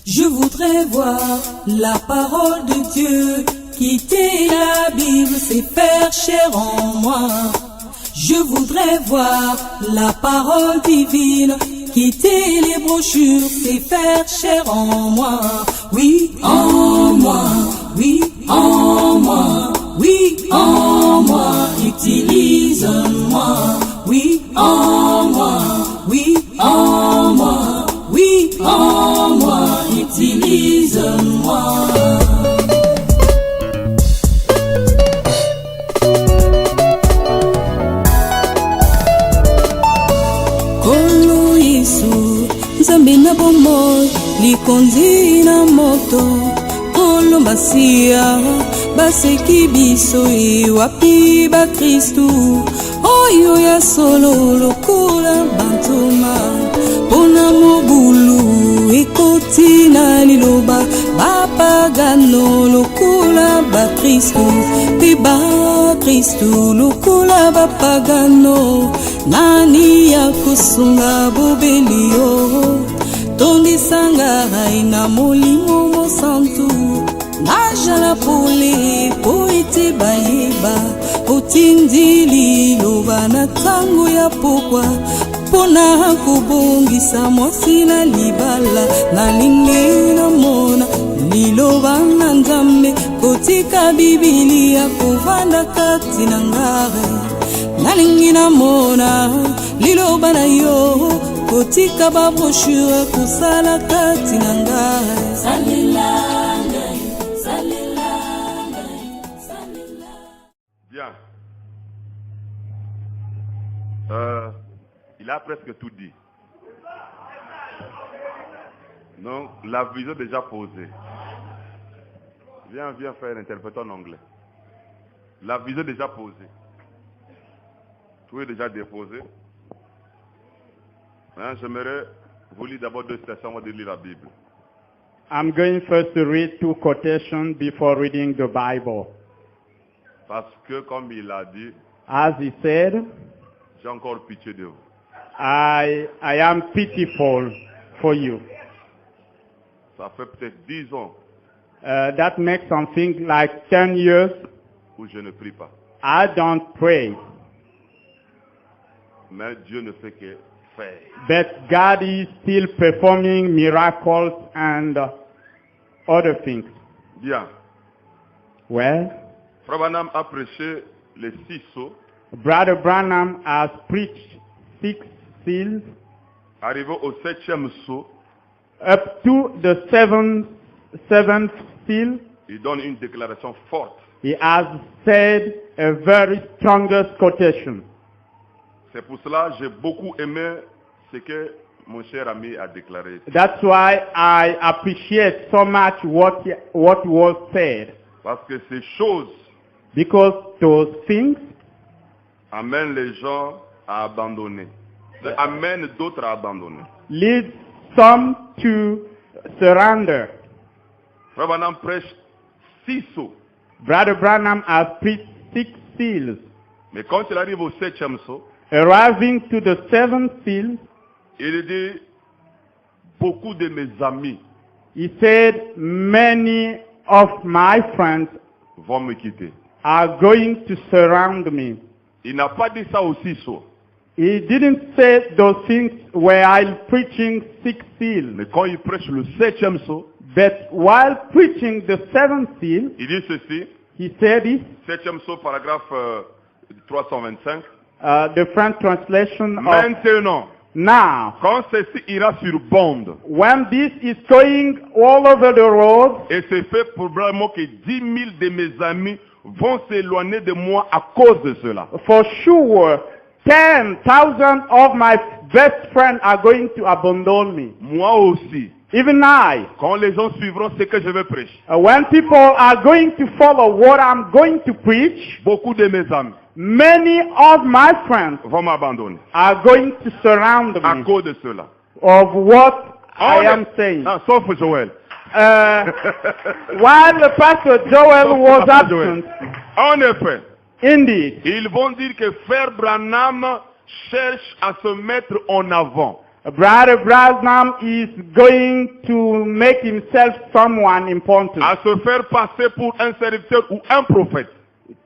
Je voudrais voir la parole de Dieu, quitter la Bible, c'est faire chair en moi. Je voudrais voir la parole divine, quitter les brochures, c'est faire chair en moi. Oui, en moi, oui, en moi, oui, en moi, utilise-moi. Oui, en moi, oui, en moi, oui, en moi, utilise-moi. Kolo Yesu, Nzambe na bomoi, likonzi na moto. Kolo Masia, baseki biso wapi ba Kristu. Oyo ya solo lokola bantoma, pona mobulu ekoti na liloba, bapagano lokola ba Kristu, pe ba Kristu lokola bapagano. Nani ya kusunga bobelio, tondi sangarai na molimo mosantu. Najala pole po ete bayeba, otindili loba na tango ya pokwa, pona kubongisa mwasi na libala. Nalingi na mona liloba na Nzambe, kotika Biblia kovanda kati na ngare. Nalingi na mona liloba na yo, kotika ba brochure kusala kati na ngare. Salila. Bien. Il a presque tout dit. Donc, la vision déjà posée. Viens faire l'interprétation en anglais. La vision déjà posée. Tout est déjà déposé. J'aimerais vous lire d'abord deux citations avant de lire la Bible. I'm going first to read two quotations before reading the Bible. Parce que, comme il a dit, As he said, j'ai encore pitié de vous. I am pitiful for you. Ça fait peut-être 10 ans That makes something like 10 years où je ne prie pas. I don't pray. Mais Dieu ne fait que faire. But God is still performing miracles and other things. Bien. Well, Frère Branham a prêché les 6 sceaux. Brother Branham has preached 6 seals Arrivé au 7e sceau, up to the seventh seal. il donne une déclaration forte. He has said a very strongest quotation. C'est pour cela que j'ai beaucoup aimé ce que mon cher ami a déclaré. That's why I appreciate so much what was said. Parce que ces choses Because those things amènent les gens à abandonner. Amènent d'autres à abandonner. lead some to surrender. Frère Branham prêche 6 sceaux. Brother Branham has preached 6 seals. Mais quand il arrive au 7e sceau, Arriving to the 7th seal, il dit, beaucoup de mes amis he said, many of my friends vont me quitter. are going to surround me. Il n'a pas dit ça aux 6 sceaux. He didn't say those things while preaching 6 seals. Mais quand il prêche le 7e sceau, But while preaching the 7th seal, il dit ceci, he said this, 7e sceau, paragraphe 325. the French translation of, Maintenant, now, quand ceci ira sur bande, when this is going all over the road, et c'est fait probablement que 10 000 de mes amis vont s'éloigner de moi à cause de cela. for sure, 10,000 of my best friends are going to abandon me. Moi aussi. Even I. Quand les gens suivront ce que je vais prêcher, When people are going to follow what I'm going to preach, beaucoup de mes amis many of my friends vont m'abandonner are going to surround à me cause de cela. of what I am saying. Ah, sauf Joël. While the Pastor Joel was absent, En effet, indeed, ils vont dire que Frère Branham cherche à se mettre en avant. Brother Branham is going to make himself someone important, à se faire passer pour un serviteur ou un prophète,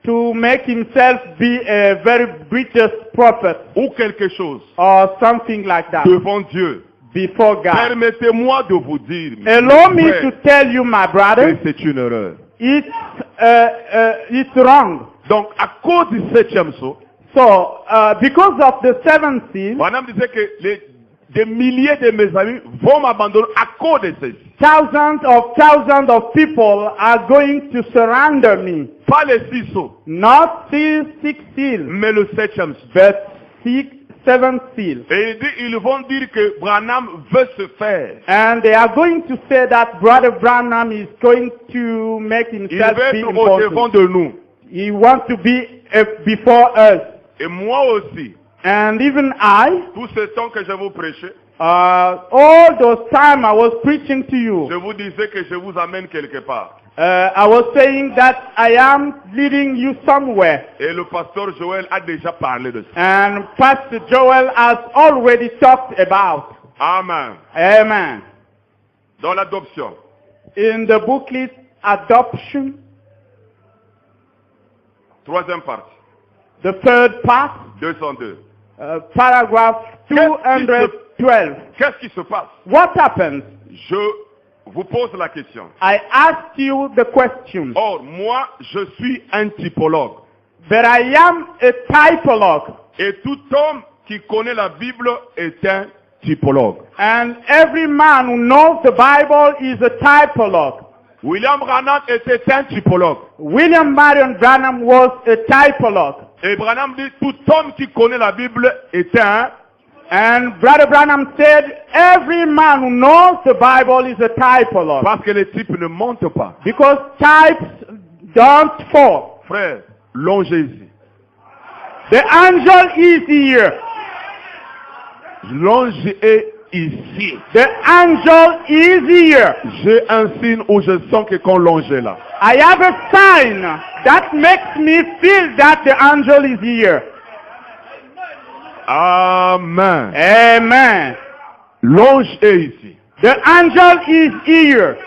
to make himself be a very greatest prophet ou quelque chose or something like that devant Dieu. before God. Permettez-moi de vous dire, Allow me frère, to tell you, my que brother, c'est une erreur. it's wrong. Donc, à cause du 7e sceau, So, because of the seventh seal, Branham disait que des milliers de mes amis vont m'abandonner à cause de ceci. thousands of people are going to surrender me. Pas les 6 sceaux, Not seal, six seal, mais le 7e sceau. but seventh seal. Et il dit, ils vont dire que Branham veut se faire. And they are going to say that Brother Branham is going to make Il himself veut be être au devant important. de nous. He wants to be before us. Et moi aussi, And even I, tout ce temps que je vous prêchais, all those time I was preaching to je you, vous disais que je vous amène quelque part. I was saying that I am leading you somewhere. Et le pasteur Joël a déjà parlé de ça. And Pastor Joel has already talked about. Amen. Amen. Dans l'adoption, In the booklet Adoption, 3e partie, the third part, 202. paragraph 212. Qu'est-ce qui se passe? What happens? Je vous pose la question. I asked you the question, Or, moi, je suis un typologue. but I am a typologue. Et tout homme qui connaît la Bible est un typologue. And every man who knows the Bible is a typologue. William Branham était un typologue. William Marion Branham was a typologue. Et Branham dit, tout homme qui connaît la Bible est un. And Brother Branham said, every man who knows the Bible is a typologue. Parce que les types ne montent pas. Because types don't fall. Frère, longez ici. The angel is here. Longez ici. The angel is here. J'ai un signe où je sens que qu'on longe là. I have a sign that makes me feel that the angel is here. Amen. Amen. Longez ici. The angel is here.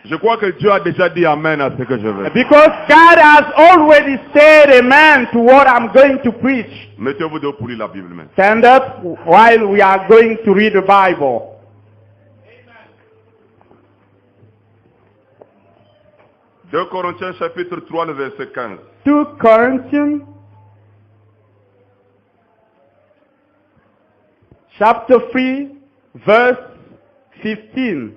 Je crois que Dieu a déjà dit Amen à ce que je veux. Because God has already said amen to what I'm going to preach. Mettez-vous debout pour lire la Bible maintenant. Stand up while we are going to read the Bible. Deux Corinthiens chapitre 3, le verset 15. 2 Corinthians chapter 3 verse 15.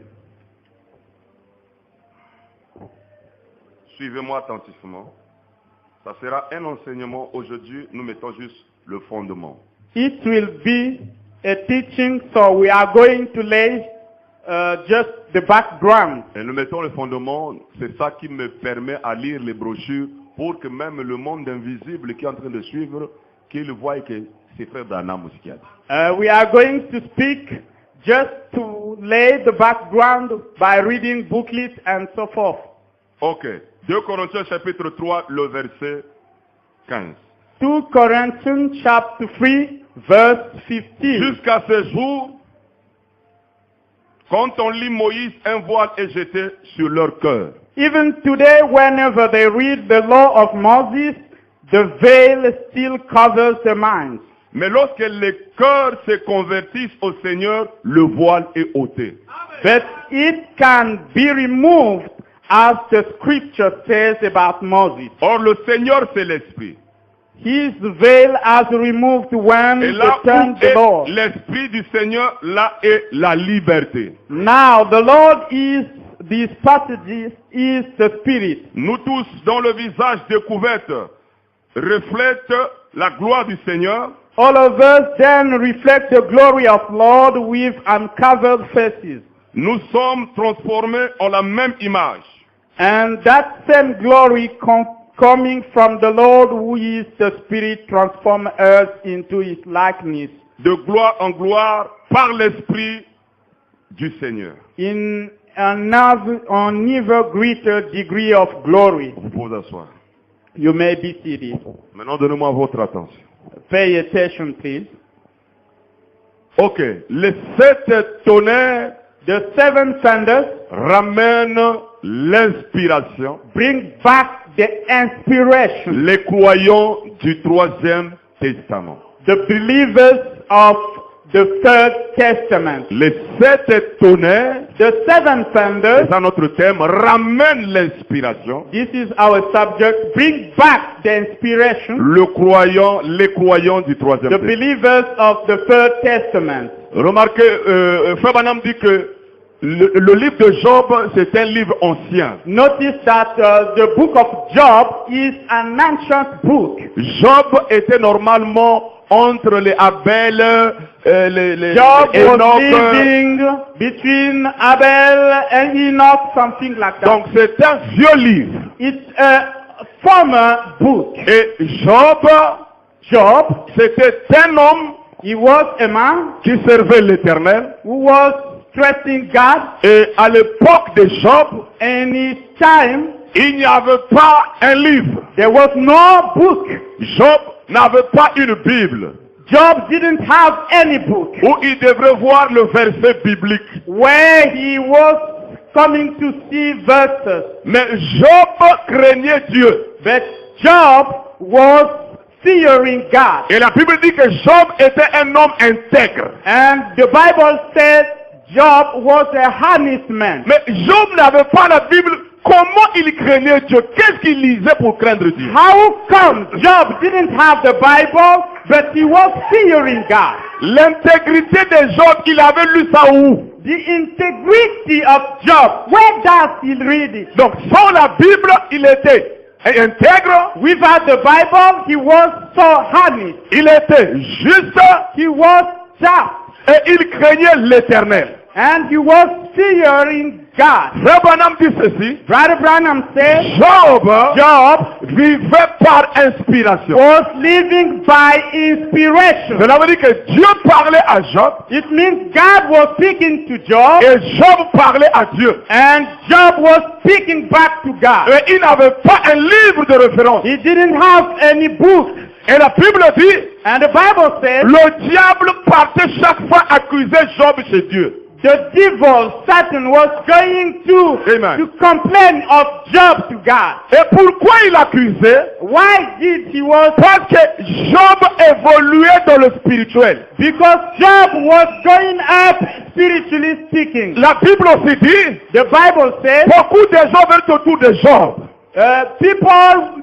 Suivez-moi attentivement. Ça sera un enseignement. Aujourd'hui, nous mettons juste le fondement. It will be a teaching, so we are going to lay just the background. Et nous mettons le fondement. C'est ça qui me permet à lire les brochures pour que même le monde invisible qui est en train de suivre, qu'il voie que c'est frère Branham aussi qui a dit. We are going to speak just to lay the background by reading booklets and so forth. Ok. 2 Corinthiens chapitre 3, le verset 15. 2 Corinthians chapter 3 verse 15. Jusqu'à ce jour, quand on lit Moïse, un voile est jeté sur leur cœur. Even today, whenever they read the law of Moses, the veil still covers their minds. Mais lorsque les cœurs se convertissent au Seigneur, le voile est ôté. But it can be removed, as the scripture says about Moses. Or, le Seigneur, c'est l'Esprit. His veil has removed when Et they là turned où the est Lord. l'Esprit du Seigneur, là est la liberté. Now the Lord is, these passages is the Spirit. Nous tous, dont le visage découvert reflète la gloire du Seigneur, All of us then reflect the glory of Lord with uncovered faces. nous sommes transformés en la même image. And that same glory coming from the Lord, who is the Spirit, transform us into His likeness. De gloire en gloire par l'Esprit du Seigneur. In an ever greater degree of glory. Vous pouvez vous asseoir. You may be seated. Maintenant, donnez-moi votre attention. Pay attention, please. Ok. Les 7 tonnerres The 7 thunders ramènent l'inspiration. bring back the inspiration. Les croyants du 3e Testament. The believers of the Third Testament. Les 7 tonnerres, The 7 thunders, c'est notre thème, ramènent l'inspiration. this is our subject, bring back the inspiration. Les croyants du 3e The Testament. believers of the Third Testament. Remarquez, Frère Branham dit que le livre de Job, c'est un livre ancien. Notice that the book of Job is an ancient book. Job était normalement entre les Abel, les Job was Enoch. living between Abel and Enoch, something like that. Donc c'est un vieux livre. It's a former book. Et Job, c'était un homme He was a man qui servait l'Éternel. who was trusting God. Et à l'époque de Job, In his time, il n'y avait pas un livre. there was no book. Job n'avait pas une Bible Job didn't have any book où il devrait voir le verset biblique. where he was coming to see verses. Mais Job craignait Dieu. But Job was fearing God. Et la Bible dit que Job était un homme intègre. And the Bible says Job was a honest man. Mais Job n'avait pas la Bible. Comment il craignait Dieu? Qu'est-ce qu'il lisait pour craindre Dieu? How come Job didn't have the Bible, but he was fearing God? L'intégrité de Job, il avait lu ça où? The integrity of Job, where does he read it? Donc sans la Bible, il était intègre, Without the Bible, he was so honest. il était juste He was just. et il craignait l'Éternel. And he was fearing God. Frère Branham dit ceci, Brother Branham said Job vivait par inspiration. was living by inspiration. Cela veut dire que Dieu parlait à Job It means God was speaking to Job et Job parlait à Dieu. and Job was speaking back to God. Et il n'avait pas un livre de référence. He didn't have any book. Et la Bible dit, And the Bible says le diable partait chaque fois accuser Job chez Dieu. the devil, Satan, was going Amen. to complain of Job to God. Et pourquoi il accusait? Why did he was? Parce que Job évoluait dans le spirituel. Because Job was going up spiritually speaking. La Bible aussi dit, The Bible says beaucoup de gens veulent autour de Job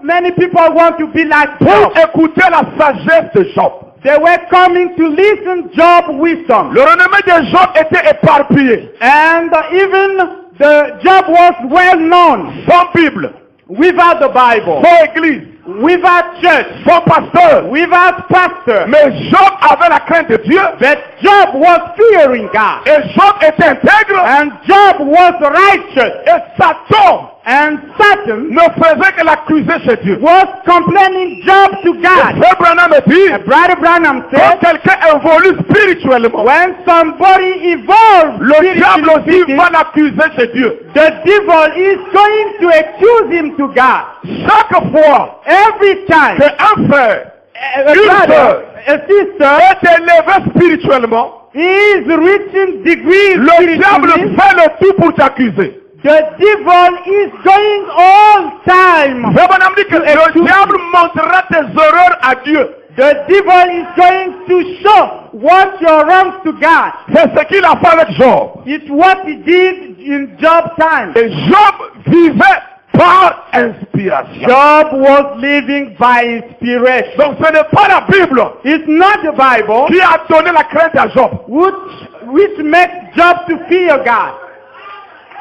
many people want to be like pour Job. écouter la sagesse de Job. They were coming to listen Job wisdom. Le renommé de Job était éparpillé. And even the Job was well known Sans Bible, without the Bible, sans église, without church, sans pasteur. without pastor. Mais Job avait la crainte de Dieu. But Job was fearing God. Et Job était intègre. And Job was righteous. Et Satan And Satan ne faisait que l'accuser chez Dieu. was complaining Job to God. Frère Branham dit, And Brother Branham quand said, quelqu'un évolue spirituellement, when somebody evolves le diable spiritually aussi speaking, va l'accuser chez Dieu. the devil is going to accuse him to God. Chaque fois Every time qu'un frère a Une brother, sœur. a sister est élevé spirituellement, is reaching degrees le diable spiritually, fait le tout pour t'accuser. the devil is going all time. Frère Branham dit que le diable montrera tes erreurs à Dieu. The devil is going to show what your wrongs to God. C'est ce qu'il a fait avec Job. It's what he did in Job time. Et Job vivait par inspiration. Job was living by inspiration. Donc ce n'est pas la Bible It's not the Bible qui a donné la crainte à Job. which makes Job to fear God.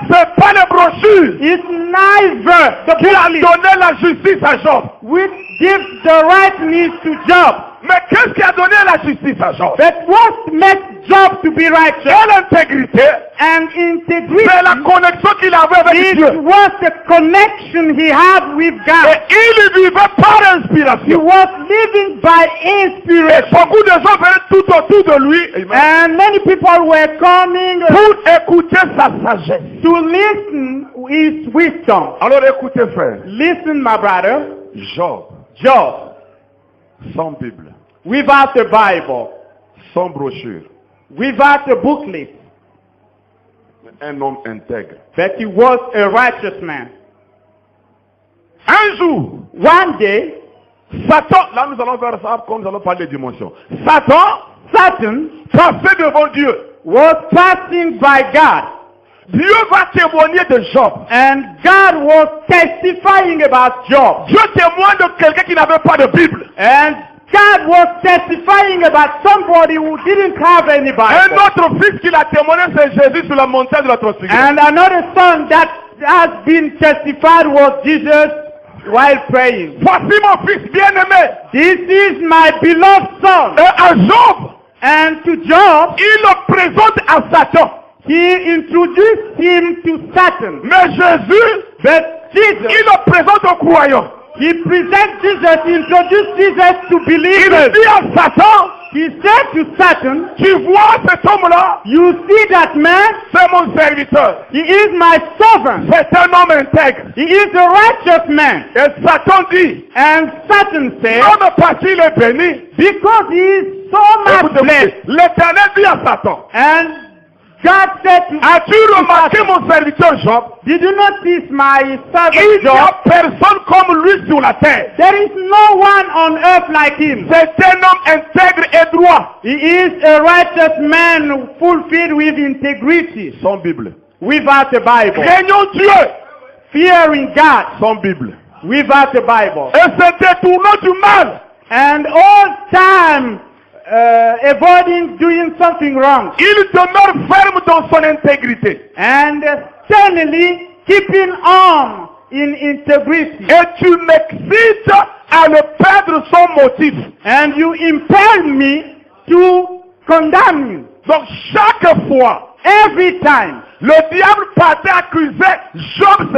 C'est pas les brochures It's neither the qui a book donné la justice à Job. which gives the rightness to Job. Mais qu'est-ce qui a donné la justice à Job? But what makes Job to be righteous Et l'intégrité, and integrity, c'est la connexion qu'il avait avec it Dieu. was the connection he had with Et God. il vivait par He inspiration. was living by Et inspiration. beaucoup de gens venaient tout autour de lui And many people were coming pour écouter sa sagesse. to listen his wisdom. Alors écoutez frère, Listen, my brother, Job, Job, sans Bible, without the Bible, sans brochure, without a booklet. Un homme intègre. But he was a righteous man. Un jour, One day, Satan, là nous allons faire ça comme nous allons parler de dimension. Satan Satan passait devant Dieu. was passing by God. Dieu va témoigner de Job. And God was testifying about Job. Dieu témoigne de quelqu'un qui n'avait pas de Bible. And God was testifying about somebody who didn't have any Un Bible. autre fils qui l'a témoigné, c'est Jésus sur la montagne de la transfiguration. And another son that has been testified was Jesus while praying. Voici mon fils bien-aimé. This is my beloved son. Et à Job, And to Job, il le présente à Satan. he introduced him to Satan. Mais Jésus, But il Jesus, le présente aux croyants. he presents Jesus, introduced Jesus to Il believers. dit à Satan, He said to Satan, tu vois cet homme-là, you see that man? c'est mon serviteur. He is my servant. C'est un homme intègre. He is a righteous man. Et Satan dit, And Satan said, l'homme parce qu'il est béni. because he is so much Écoutez, blessed. l'Éternel dit à Satan, And God said to as-tu remarqué mon serviteur Job? did you notice my Il servant n'y a Job? personne comme lui sur la terre. There is no one on earth like him. C'est un homme intègre et droit. He is a righteous man fulfilled with integrity, Sans Bible. without a Bible. Craignons Dieu. Fearing God, Sans Bible. without a Bible. Et se détournant du mal. And all time avoiding doing something wrong. Il demeure ferme dans son intégrité. And sternly keeping on in integrity. Et tu m'excites à le perdre son motif. And you impel me to condemn you. Donc chaque fois, Every time le diable partait accuser Job,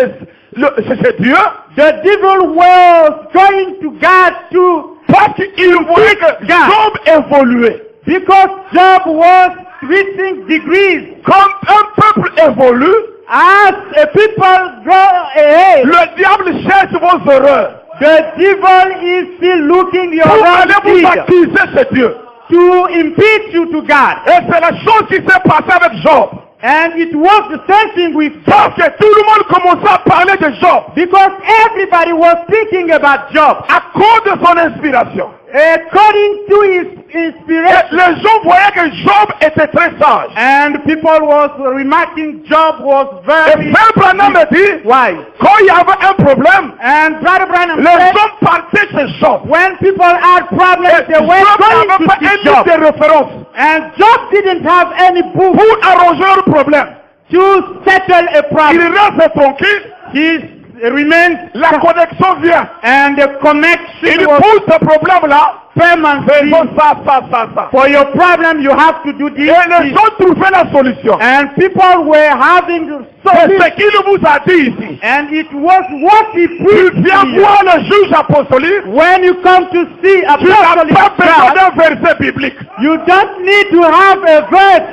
c'est Dieu, the devil was going to God to parce qu'il voyait que Job évoluait. because Job was reaching degrees. Comme un peuple évolue, As a people grow ahead, le diable cherche vos erreurs the devil is still looking your pour wrong aller vous deed accuser chez Dieu. to impeach you to God. Et c'est la chose qui s'est passée avec Job. And it was the same thing with Job. Parce que tout le monde commençait à parler de Job Because everybody was speaking about Job à cause de son inspiration. according to his Et inspiration. les gens voyaient que Job était très sage. And people was remarking Job was Et very Frère Branham me dit, wise. quand il y avait un problème, And Brother Branham les said, gens partaient chez Job. when people had problems, Et they were Job going n'avait to pas un see livre Job. de référence And Job didn't have any book pour arranger leur problème. to settle a Il problem. reste tranquille, He remains, la connexion vient. and the Il connection was pousse ce problème-là, permanent. faisons ça. For your problem, you have to do Et this. les this. gens trouvaient la solution. And people were having C'est solutions. ce qu'il vous a dit ici. And it was what he Tu preached viens to you. voir le juge apostolique, When you come to see a tu n'as apostolic pas besoin God, d'un verset biblique. you don't need to have a verse,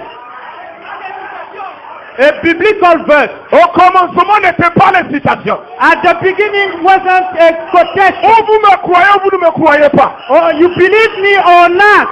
a biblical verse. Au commencement n'était pas les citations. At the beginning wasn't a quotation. Ou vous me croyez ou vous ne me croyez pas. Oh, you believe me or not?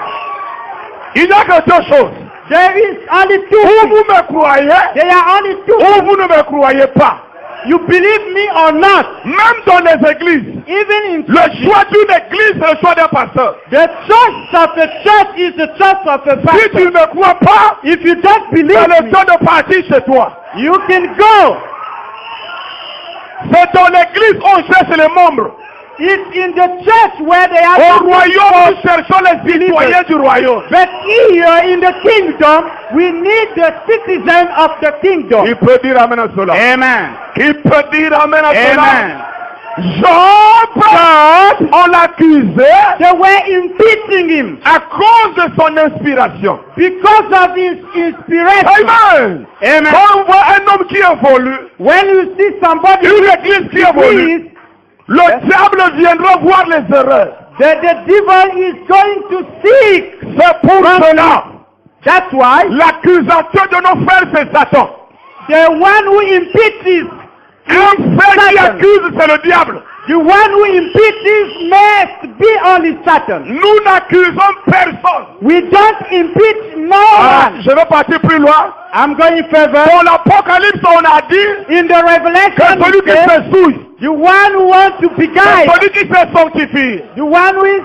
Il n'y a que deux choses. There is only two Ou things. vous me croyez There are only two ou things. vous ne me croyez pas. You believe me or not? Même dans les églises, Even in le choix d'une église, c'est le choix d'un pasteur. the choice of a church is the choice of a Si tu pastor. ne me crois pas, If you don't c'est believe le me, temps de partir chez toi. you can go. C'est dans l'église où on cherche les membres. It's in the church where they Au are royaume, nous cherchons les citoyens du royaume. But here in the kingdom, we need the citizen of the kingdom. Qui peut dire amen à cela? Amen. Qui peut dire amen à cela? Amen. Job, on l'accusait They were impeaching him à cause de son inspiration. because of his inspiration. Amen. Amen. Quand on voit un homme qui évolue, When you see somebody une église qui évolue, please, le diable viendra voir les erreurs. the devil is going to seek. C'est pour cela. That's why L'accusateur de nos frères, c'est Satan. the one who impeaches, Un frère qui Satan. accuse, c'est le diable. the one who impeaches must be only Satan. Nous n'accusons personne. We don't impeach no one. Je vais partir plus loin. I'm going further. Dans l'Apocalypse, on a dit In the que Revelation, celui it qui says, se souille, the one who wants to be guided, celui qui se sanctifie, the one who is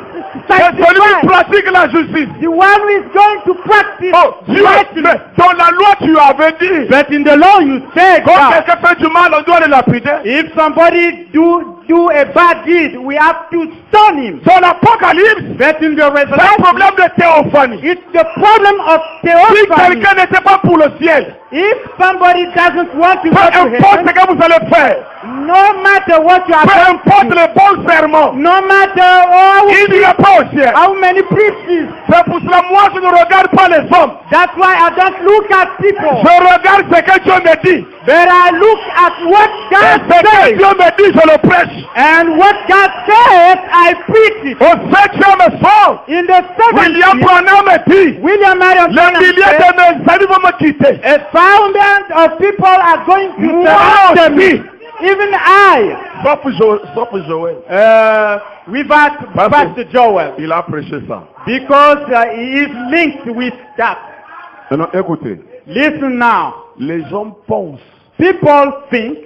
que celui qui sanctified, pratique la justice. the one who is going to practice Oh, Dieu, righteousness. dans la loi, tu avais dit, But in the law you said quand that quelqu'un fait du mal, on doit le lapider. if somebody do a bad deed, we have to stone him. Dans l'Apocalypse, But in the c'est un Revelation, problème de théophanie. it's the problem of Si theophany. quelqu'un n'était pas pour le ciel, If somebody doesn't want to peu go to importe heaven, ce que vous allez faire, no matter what you are peu going importe to do, les bons serments, no matter how, il n'ira pas au ciel. how many preachers, C'est pour cela, moi, je ne regarde pas les hommes. that's why I don't look at people, Je regarde ce que Dieu me dit. but I look at what Et God ce que says. Dieu me dit, je le prêche. And what God says, I preach it. Au 7e soir, In the William 7th year, Branham me dit, William Marion les milliers de mes amis vont me quitter. a thousand of people are going to Moi surround aussi. me. Even I, Sauf Joël. without Pastor. Pastor Joel, Il a prêché ça. because he is linked with that. Maintenant, écoutez. Listen now. Les hommes pensent People think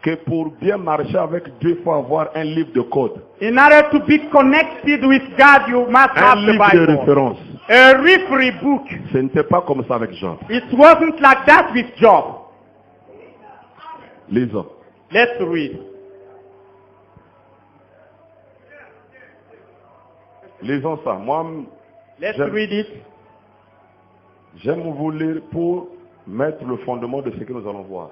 que pour bien marcher avec Dieu, il faut avoir un livre de code. in order to be connected with God, you must Un have the livre de Bible. référence. A referee book. Ce n'était pas comme ça avec Jean. It wasn't like that with Job. Lisons. Let's read. Lisons ça. Moi, Let's J'aime- read it. j'aime vous lire pour mettre le fondement de ce que nous allons voir.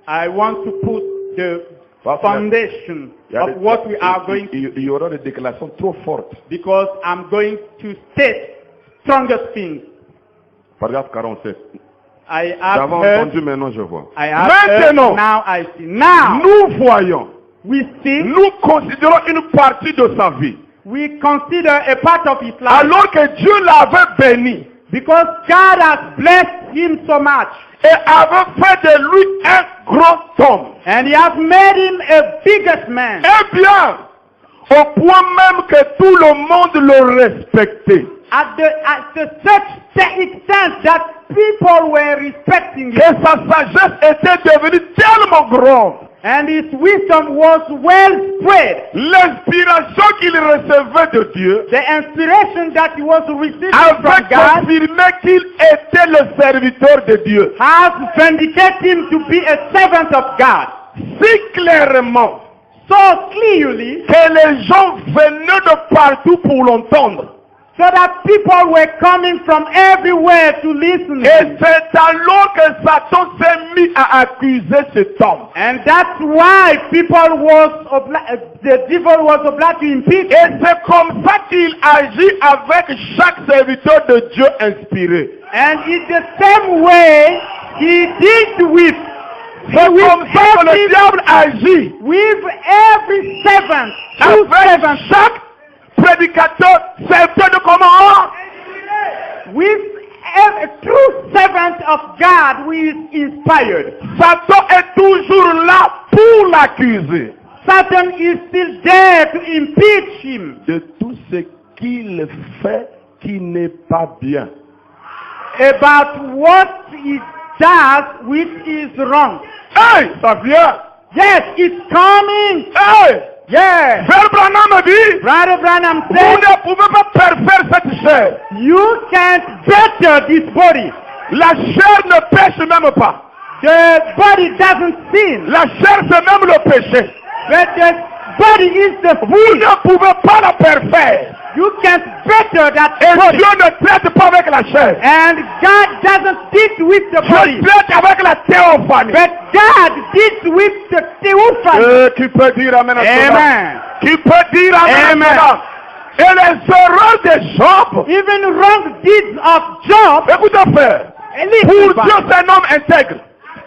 I want to put the Parce que foundation il y a of des- what we are going to, il y aura des déclarations trop fortes. because I'm going to state strongest things. Paragraphe 47. I have J'avais heard, entendu, maintenant je vois. I have Maintenant, heard, now I see. Now, nous voyons, we see, nous considérons une partie de sa vie. we consider a part of his life, Alors que Dieu l'avait béni because God has blessed him so much, et avait fait de lui un grand homme. and he has made him a biggest man. Eh bien, au point même que tout le monde le respectait. At such extent that people were respecting Que him, sa sagesse était devenue tellement grande. and his wisdom was well spread. L'inspiration qu'il recevait de Dieu The inspiration that he was receiving avait from God confirmé qu'il était le serviteur de Dieu. has vindicated him to be a servant of God. Si clairement So clearly, que les gens venaient de partout pour l'entendre. so that people were coming from everywhere to listen. Et c'est alors que Satan s'est mis à accuser cet homme. And that's why people was the devil was obliged to impeach Et him. c'est comme ça qu'il agit avec chaque serviteur de Dieu inspiré. And in the same way, he did with C'est comme ça que le diable agit every servant, true avec servant, chaque prédicateur, serviteur de commandement. with every true servant of God who is inspired. Satan est toujours là pour l'accuser Satan is still there to impeach him de tout ce qu'il fait qui n'est pas bien. about what he does which is wrong. Hey, ça vient. Yes, it's coming. Hey, Yeah. Frère Branham me dit, Brother Branham vous said, ne pouvez pas parfaire cette chair. you can't better this body. La chair ne pêche même pas. The body doesn't sin, La chair c'est même le péché. but the body is the Vous sin. ne pouvez pas la parfaire. You can't better that Et body. Dieu ne traite pas avec la chair. And God doesn't deal with the body, Dieu traite avec la théophanie. but God deals with the theophany. Qui peut dire amen à cela? Amen. Qui peut dire amen à cela? Et les erreurs de Job. Even wrong deeds of Job, Écoutez frère. Pour Dieu c'est un homme intègre.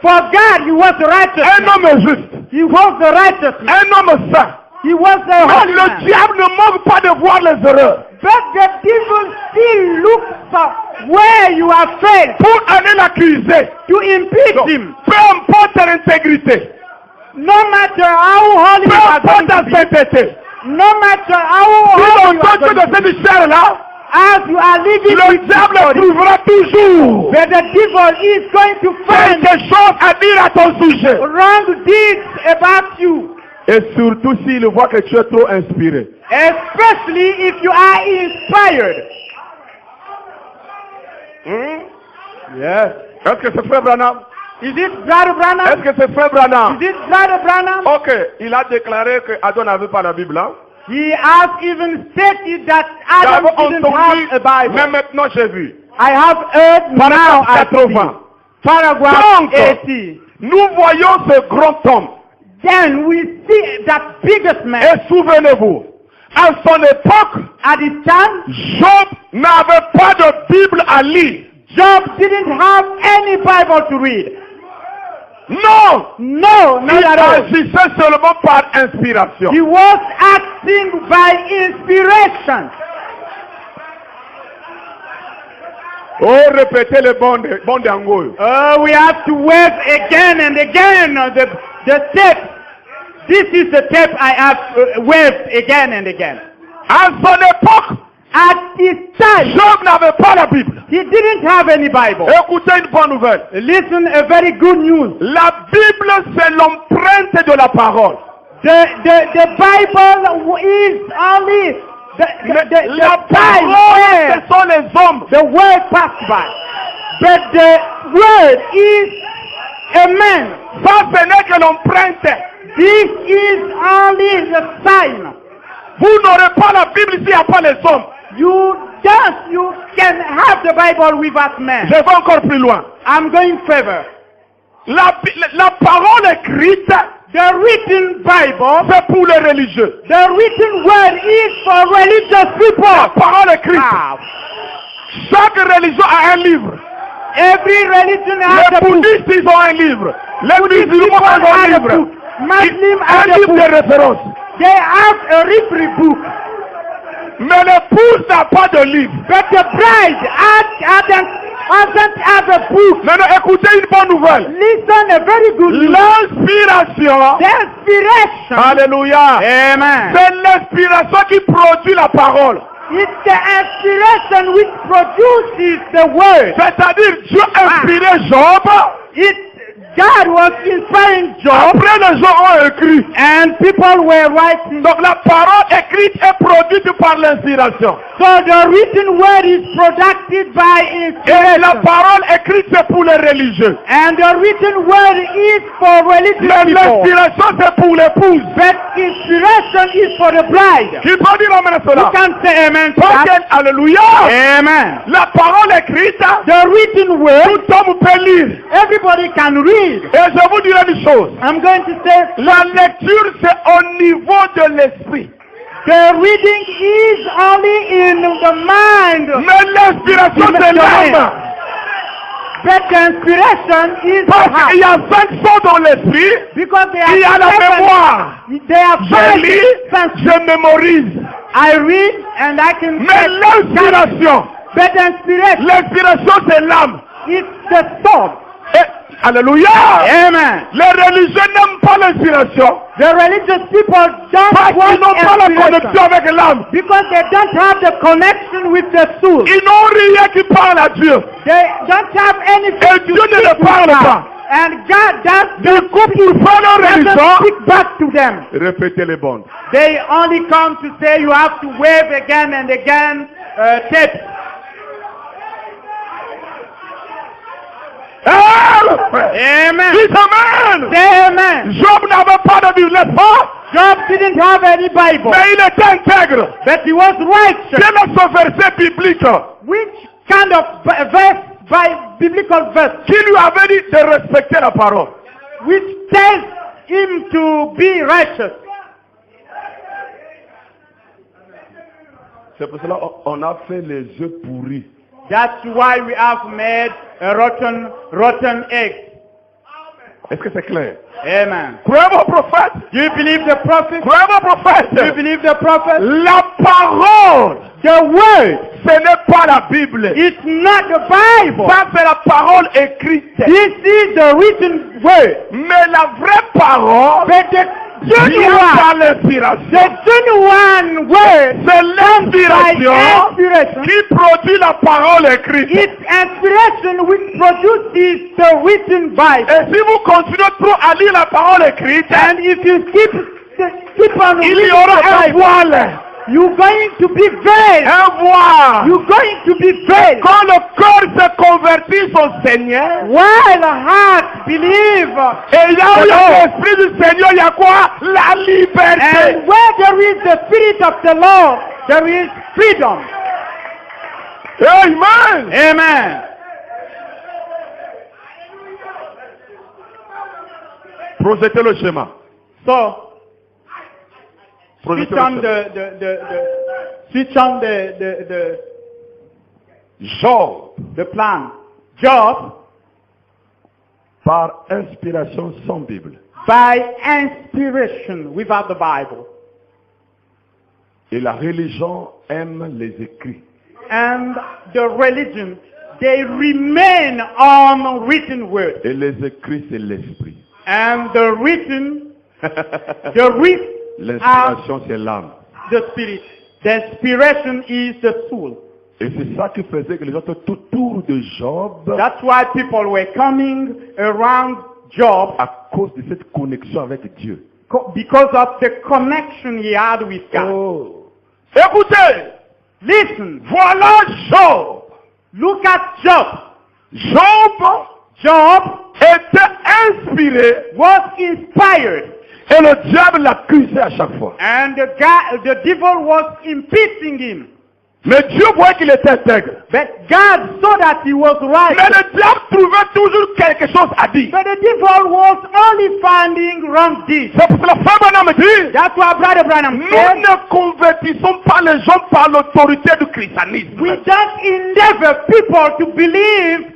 for God he was righteous. Un homme juste. He was the righteous. Un homme saint. He was the Mais holy le man. diable ne manque pas de voir les erreurs. But the devil still looks for where you are failed Pour aller l'accuser. to impeach Donc, him. peu importe l'intégrité. No matter how holy Peu you are importe going la to be, sainteté. no matter how Si holy on you are donne going de to be, cette chair-là, As you are living le with diable victory, trouvera toujours but the devil is going to find quelque chose à dire à ton sujet. wrong deeds about you, Et surtout s'il voit que tu es trop inspiré. especially if you are inspired. Yes. Est-ce que c'est frère Branham? Is it Brother Branham? Est-ce que c'est frère Branham? Is it Brother Branham? Ok, il a déclaré que Adam n'avait pas la Bible. Hein? He has even stated that Adam J'avais didn't entendu, have a Bible. mais maintenant j'ai vu. I have heard now I see. 80. Paragraph Donc, 80. nous voyons ce grand homme. Then we see that biggest man. Et souvenez-vous, à son époque, At his time, Job n'avait pas de Bible à lire. Job didn't have any Bible to read. Non! No, Il not at all. agissait seulement par inspiration. He was acting by inspiration. Oh, répétez le bon d'Angoul. We have to wave again and again the tape. This is the tape I have waved again and again. À son époque, At his time, Job n'avait pas la Bible. he didn't have any Bible. Écoutez une bonne nouvelle. Listen, a very good news. La Bible, c'est l'empreinte de la parole. The Bible is only the La time parole, where ce sont les hommes. the word passed by. But the word is a man. Ça, ce n'est que l'empreinte. This is only the sign. Vous n'aurez pas la Bible s'il n'y a pas les hommes. You can have the Bible without man. Je vais encore plus loin. I'm going further. La parole écrite, The written Bible, c'est pour les religieux. the written word is for religious La people. parole écrite. Ah, Chaque religion a un livre. every religion has Les a book. bouddhistes, ils ont un livre. Les musulmans ont un have a livre. book. Muslim Un has a livre book. de référence. They have a referee book. Mais l'épouse n'a pas de livre. But the bride doesn't have a book. Maintenant, écoutez une bonne nouvelle. Listen, a very good news. L'inspiration, The inspiration. alléluia, Amen. c'est l'inspiration qui produit la parole. It's the inspiration which produces the word. C'est-à-dire, Dieu a inspiré Job. God was inspiring Job, Après, les gens ont écrit. and people were writing. Donc, la parole écrite est produite par l'inspiration. So the written word is produced by Et inspiration. la parole écrite, c'est pour les religieux. And the written word is for religious Mais people. l'inspiration, c'est pour l'épouse. But inspiration is for the bride. Qui peut dire amen à You cela? can say amen to Parce that. que, alléluia, Amen. la parole écrite, The written word, tout homme peut lire. everybody can read. Et je vous dirai une chose. I'm going to say, La lecture, c'est au niveau de l'esprit. the reading is only in the mind. Mais l'inspiration, c'est l'âme. But the inspiration is the Parce qu'il y heart. a 5 sons dans l'esprit. Because they Il y a la are mémoire. they are Je lis, senses. je mémorise. I read and I can Mais l'inspiration, but the inspiration l'inspiration, c'est l'âme. is the soul. Et, alléluia. Amen. Les religieux n'aiment pas l'inspiration. The religious people don't Parce qu'ils n'ont want pas la inspiration connexion avec l'âme. because they don't have the connection with the soul. Ils n'ont rien qui parle à Dieu. They don't have anything Et to Dieu ne speak le with parle God. pas. And God Du coup, pour faire leur doesn't religion, speak back to them. répétez les bonnes. They only come to say you have to wave again and again tapes. Amen. Dites amen. Say amen. Job n'avait pas de Bible, n'est-ce pas? Job didn't have any Bible, Mais il était intègre. but he was righteous. Quel est son verset biblique Which kind of verse, by biblical verse, qui lui avait dit de respecter la parole? which tells him to be righteous? C'est pour cela qu'on a fait les œufs pourris. That's why we have made a rotten egg. Est-ce que c'est clair? Amen. Croyez mon prophète. Do you believe the prophet? Croyez mon prophète. Do you believe the prophet? La parole, The word. ce n'est pas la Bible. It's not the Bible. Ça, c'est la parole écrite. This is the written word. Mais la vraie parole, But genuine, par l'inspiration. the genuine word C'est by l'inspiration inspiration. qui produit la parole écrite. It's inspiration which produces the written Bible. Et si vous continuez trop à lire la parole écrite, And if you keep on il y reading aura the un Bible, voile. you're going to be veiled. Un voile. You're going to be veiled. Quand le corps se convertit au Seigneur, While the heart believe, et là où il y a l'Esprit du Seigneur, il y a quoi? La liberté. and where there is the Spirit of the Lord, there is freedom. Amen. Amen. Projetez le schéma. So, Projetez switch le on schéma. switch on Job, the plan. Job, par inspiration sans Bible. by inspiration without the Bible. Et la religion aime les écrits. And the religion, they remain on written word. Et les écrits, c'est l'esprit. And the written, the written are L'inspiration, c'est l'âme. the spirit. The inspiration is the soul. Et c'est ça qui faisait que les autres tout autour de Job, That's why people were coming around Job à cause de cette connexion avec Dieu. because of the connection he had with God. Oh. Écoutez, Listen, voilà Job. look at Job. Job Job était inspiré was inspired, et le diable l'accusait à chaque fois. and the devil was impeaching him. Mais Dieu voyait qu'il était intègre. But God saw that he was right. Mais le diable trouvait toujours quelque chose à dire. But the devil was only finding wrong deeds. C'est pour cela que Frère Branham dit, That's why Brother Branham nous said, ne convertissons pas les gens par l'autorité du christianisme. we don't endeavor people to believe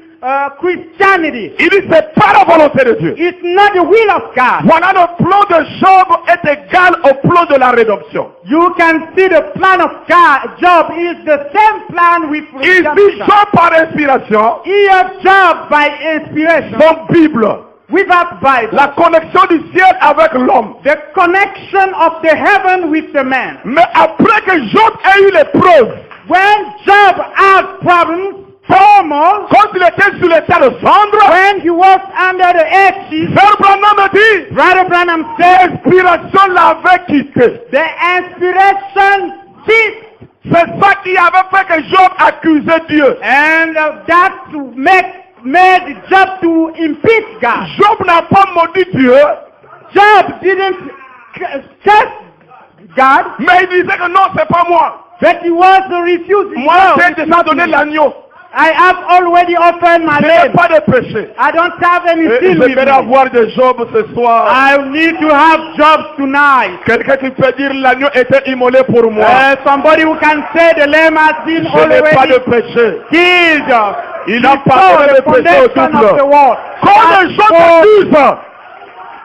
Christianity. Il dit, c'est pas la volonté de Dieu. It's not the will of God. Voilà, le plan de Job est égal au plan de la rédemption. You can see the plan of God. Job is the same plan with Ici, redemption. Job par inspiration, Here, Job by inspiration, son Bible, without Bible, la connexion du ciel avec l'homme. the connection of the heaven with the man. Mais après que Job ait eu les preuves, When Job had problems, formal, quand il était sur l'état de cendre, when he was under the ashes, Frère Branham dit, Brother Branham said, l'inspiration l'avait quitté. the inspiration ceased, C'est ça qui avait fait que Job accusait Dieu. and that made Job to impeach God. Job n'a pas maudit Dieu, Job didn't curse God, mais il disait que non, c'est pas moi. but he was refusing. Moi, No, j'ai it's déjà not donné me. l'agneau. I have already offered my Je n'ai lamb. pas de péché. I don't have any Et sin with j'aimerais me. avoir de Job ce soir. I need to have jobs tonight. Quelqu'un qui peut dire l'agneau était immolé pour moi. Somebody who can say the lamb has been Je n'ai pas de already péché. killed. Il a Before pardonné the mes péchés au foundation of the double. world. Quand les gens t'accusent,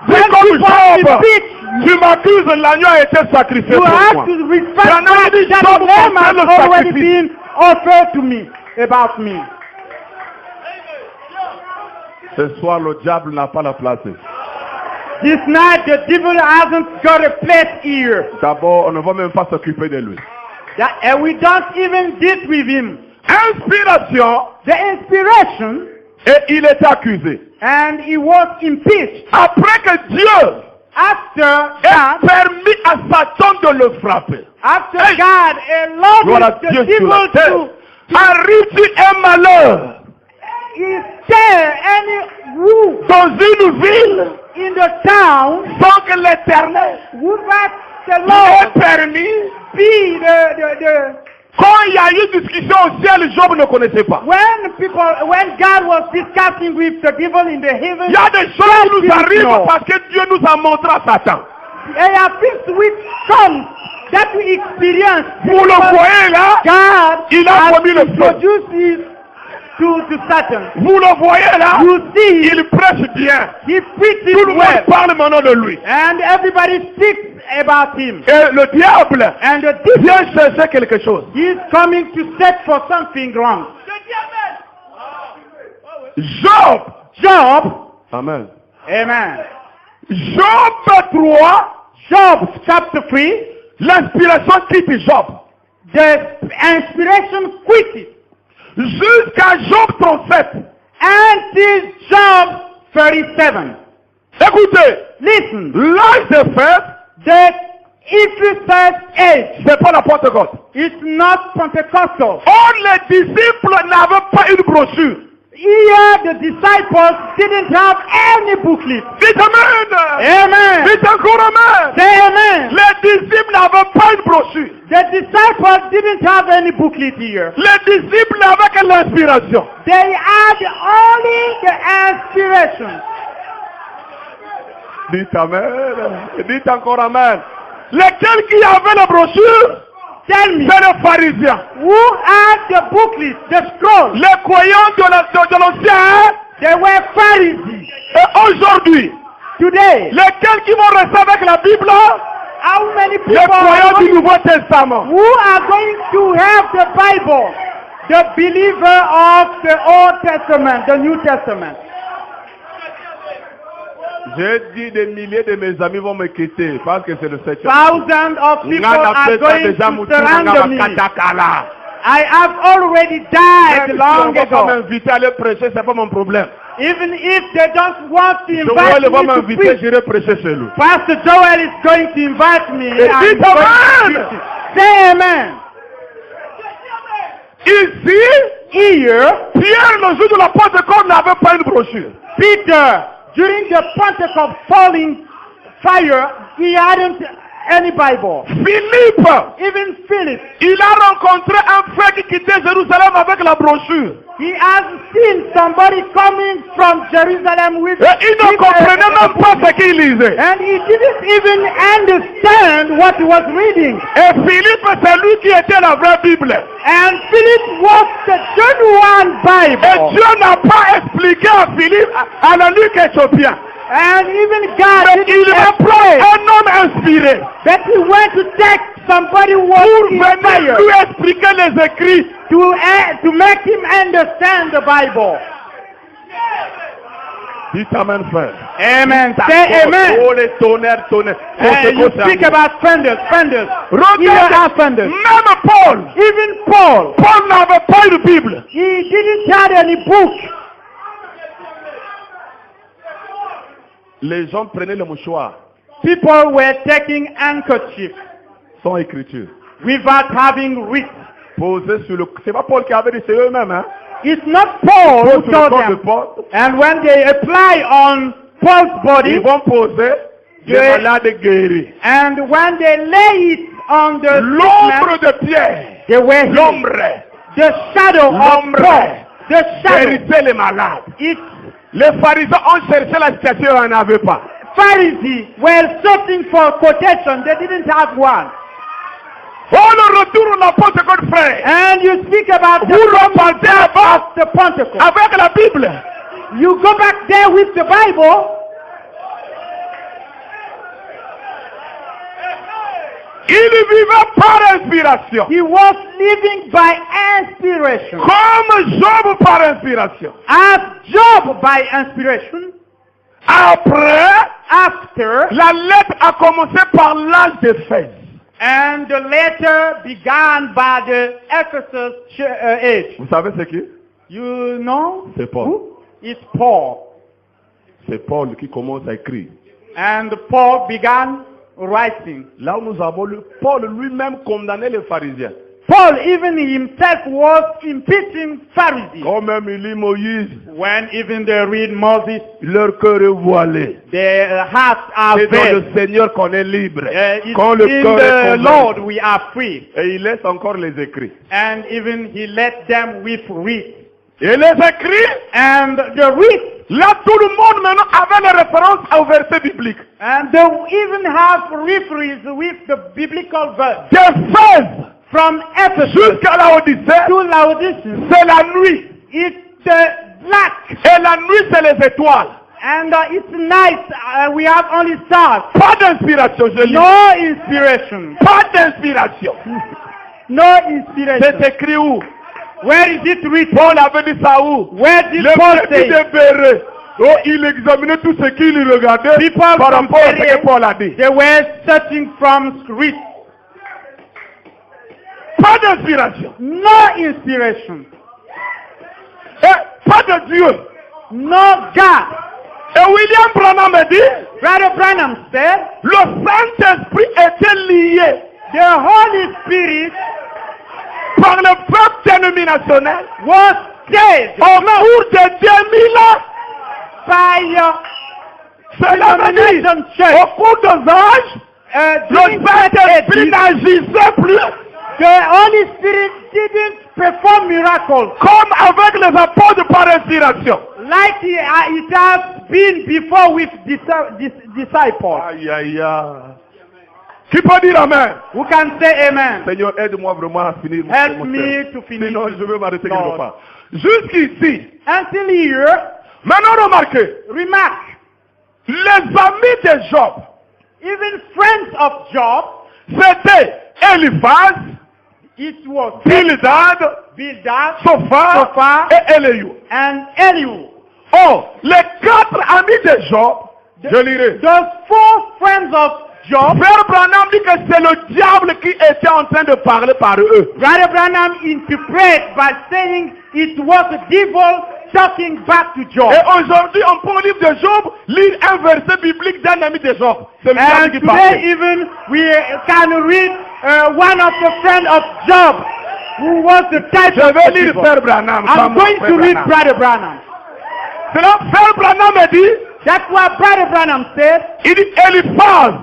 When c'est comme people Job. repeat, Tu m'accuses, l'agneau a été sacrifié you pour have moi. to respect Branham that dit, the Job lamb has portait le already sacrifice. been offered to me, about me. Ce soir, le diable n'a pas la place. This night the devil hasn't got a place here. D'abord, on ne va même pas s'occuper de lui. And we don't even deal with him. Inspiration, The inspiration, et il est accusé. and he was impeached. Après que Dieu After ait God, permis à Satan de le frapper, after Hey! God gloire à allowed the Dieu sur la devil terre, arrive-t-il un malheur is there any roof dans une ville in the town sans que l'Éternel without the ait Lord permis? be the Quand il y a eu discussion au ciel, Job ne connaissait pas. when God was discussing with the devil in the heaven, Il y a des choses qui nous arrivent parce que Dieu nous a montré à Satan. there are things which come that we experience. Vous le voyez là, God il a has promis le feu. introduced it to Satan. Vous le voyez là, You see, il prêche bien. he preaches Tout le monde well, parle maintenant de lui. and everybody speaks about him. Et le diable And the devil vient chercher quelque chose. is coming to set for something wrong. Job. Job, Amen. amen. Job 3, Job chapter 3, l'inspiration quitte Job. the inspiration quitted Jusqu'à Job 37. until Job 37. Écoutez, Listen, l'âge de fer, the Ephesus age c'est pas la Pentecôte. is not Pentecostal. Or, les disciples n'avaient pas une brochure. Here the disciples didn't have any booklet. Dites Amen. Amen. Dites encore Amen. Say amen. Les disciples n'avaient pas une brochure. The disciples didn't have any booklet here. Les disciples n'avaient que l'inspiration. They had only the inspiration. Dites Amen. Dites encore Amen. Lesquels qui avaient la brochure? Tell me, C'est les pharisiens. who had the booklet, the scroll? Les croyants de l'ancien They were Pharisees. et aujourd'hui. Today, Lesquels qui vont rester avec la Bible? how many people Les croyants are du going, Nouveau Testament. who are going to have the Bible? The believer of the Old Testament, the New Testament. J'ai dit des milliers de mes amis vont me quitter parce que c'est le 7e. Thousands of people are going to surround me. I have already died Même si on long va pas ago. m'inviter à aller prêcher, c'est pas mon problème. Even if they don't want to invite Joël va me to m'inviter, preach, j'irai prêcher chez lui. Pastor Joel is going to invite me. Et I'm dites going to amen. preach it. Say amen. Ici, Here, Pierre, le jour de la Pentecôte, n'avait pas une brochure. Peter, during the Pentecost falling fire, he hadn't any Bible. Philippe, Even Philip, il a rencontré un frère qui quittait Jérusalem avec la brochure. he has seen somebody coming from Jerusalem with Et il ne comprenait même pas ce qu'il lisait. and he didn't even understand what he was reading. Et Philippe, c'est lui qui était la vraie Bible. And Philip was the genuine Et Bible. Dieu n'a pas expliqué à Philippe, à la nuque éthiopien. And even God Mais il didn't va prendre explain un homme inspiré that he went to take somebody who was pour venir inspired lui expliquer les écrits. to make him understand the Bible. Dites Amen, frère. Amen. Say amen. Oh, les tonnerres, tonnerres. You speak about thunders. Here Regardez, are thunders. même Paul, Even Paul, Paul n'avait pas une Bible. he didn't have any book. Les gens prenaient le mouchoir, People were taking handkerchiefs sans écriture, without having writ. posés sur le... C'est pas Paul qui avait dit, c'est eux-mêmes, hein. It's not Paul Posés who sur le told corps de them. Paul, And when they apply on Paul's body, ils vont poser des Yeah. malades guéris. and when they lay it on the L'ombre sick man, de Pierre, they were healed. l'ombre, The shadow of L'ombre. Paul, the shadow, guérissait les malades. it Les pharisiens ont cherché la citation, ils n'en avaient pas. Pharisees were searching for quotation. They didn't have one. Oh, le retour de la Pentecôte, frère, And you speak about the vous coming repartez back là-bas of the Pentecost. avec la Bible. You go back there with the Bible. Il vivait par inspiration. He was living by inspiration. Comme Job par inspiration. As Job by inspiration. Après, After, la lettre a commencé par l'âge de Fès. and the letter began by the Ephesus age. Vous savez ce qui? You know? C'est Paul. Who? It's Paul. C'est Paul qui commence à écrire. And Paul began writing. Là où nous avons lu, Paul lui-même condamnait les pharisiens. Paul even himself was impeaching Pharisees. Quand même il lit Moïse, When even they read Moses, leur cœur est voilé. their hearts are C'est dans le veiled. Seigneur qu'on est libre. It's Quand le in cœur est the convaincu. Lord we are free. Et il laisse encore les écrits. And even he let them with wreath. Et les écrits, And the wreath, là tout le monde maintenant avait les références au verset biblique. and they even have referees with the biblical verse. De Fès From Ephesus jusqu'à la Odyssée, to Laodicean, c'est la nuit. it's the black. Et la nuit, c'est les étoiles. And it's night. We have only stars. Pas d'inspiration, je lis. No inspiration. Pas d'inspiration. No inspiration. C'est écrit où? Where is it written? Paul avait dit ça où? Where did Le Paul petit say? de Béré. Oh, il examinait tout ce qu'il regardait People par rapport à ce que comparing. Paul a dit. They were searching from script. Pas d'inspiration. No inspiration. Et pas de Dieu. No God. Et William Branham a dit, Brother Branham said, le Saint-Esprit était lié the Holy Spirit par le peuple dénominationnel was saved au cours de 2000 ans. by Cela veut dire, denomination church. au cours des âges, During le Saint-Esprit that n'agissait plus the Holy Spirit didn't perform miracles comme avec les apôtres par inspiration. like it has been before with disciples. Aïe, aïe, aïe. Qui peut dire Amen? Who can say amen? Seigneur, aide-moi vraiment à finir Help mon me thème. to finish. Sinon, je vais m'arrêter quelque Lord. part. Jusqu'ici, Until here, maintenant remarquez, remark, les amis de Job, even friends of Job, c'était Eliphaz, it was Bildad, Bildad, Sophar Sophar, et Elihu. and Elihu. Oh, les 4 amis de Job, je lirai. The 4 friends of Job, Frère Branham dit que c'est le diable qui était en train de parler par eux. Brother Branham interprets by saying it was the devil talking back to Job. Et aujourd'hui, on prend le livre de Job, lire un verset biblique d'un ami de Job. C'est le diable And qui today parle. even we can read one of the friends of Job who was the type Je of vais the lire devil. Frère Branham. pas I'm moi, going Frère to read Branham. Brother Branham. C'est là, Frère Branham a dit, That's what Brother Branham said. il dit Eliphaz,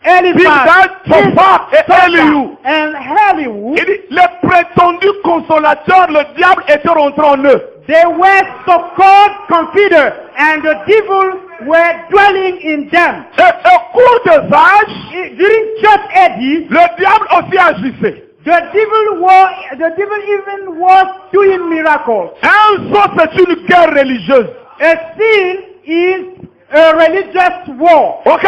Eliphaz, Bildad, Sophar et Sophar, Elihu. and Elihu, Il dit, les prétendus consolateurs, le diable était rentré en eux. they were so-called confiders, and the devil were dwelling in them. Et au cours des âges, During church ages, le diable aussi agissait. the devil even was doing miracles. Un saut, c'est une guerre religieuse. A sin is a religious war. Ok.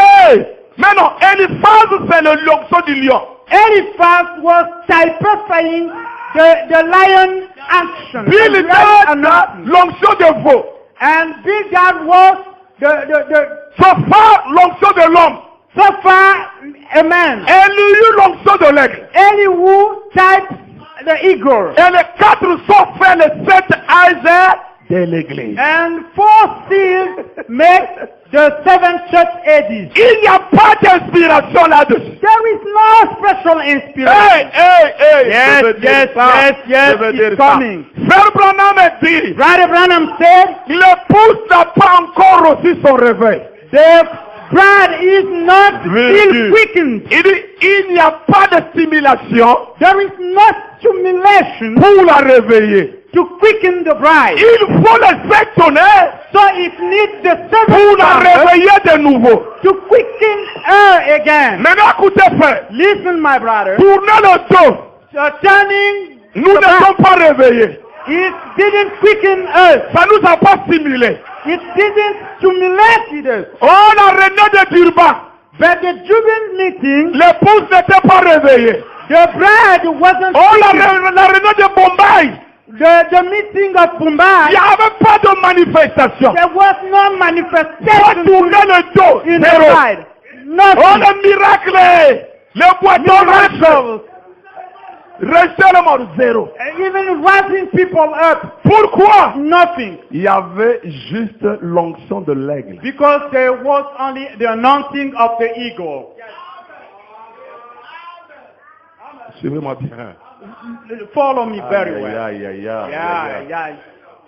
Maintenant, Eliphaz, c'est le l'onction du lion. Eliphaz was typifying the lion action. Bildad, l'onction de veau. And Bildad was the Sophar, l'onction de l'homme. so far a man. Elihu, l'onction de l'aigle. Elihu types the eagle. Et les 4 sont faits les 7 âges de l'église. And 4 seals make the 7 church ages. Il n'y a pas d'inspiration là-dessus. There is no special inspiration. Hey, hey, hey. Yes, Je veux dire yes, ça. yes, yes, Je veux it's dire ça. coming. Frère Branham a dit, Brother Branham said, l'épouse n'a pas encore reçu son réveil. the bride is not still quickened. Il dit, il n'y a pas de stimulation There is no stimulation pour la réveiller. to quicken the bride. Il faut les étonner So it needs the pour seventh la trumpet réveiller de nouveau. to quicken her again. Maintenant, écoutez, frère. Listen, my brother. Tournez le dos. So turning Nous ne the back, sommes pas réveillés. it didn't quicken us. Ça nous a pas stimulé. It didn't stimulate us. Oh, la René de Durban. But the Jubilee meeting, L'épouse n'était pas réveillée. the bride wasn't Oh, quickened. la René de Bombay. The meeting of Il n'y Mumbai, avait pas de manifestation. there was no Faut manifestation tourner le dos. in the Zéro. bride. Oh, Nothing. le miracle. Le boiton reste. Miracles. Restez le mort. Zéro. Even rising people up. Pourquoi? Nothing. Il y avait juste l'onction de l'aigle. Because there was only the anointing of the eagle. Suivez-moi bien. Follow me very Aïe, well. aïe, aïe, aïe, Yeah, aïe. yeah.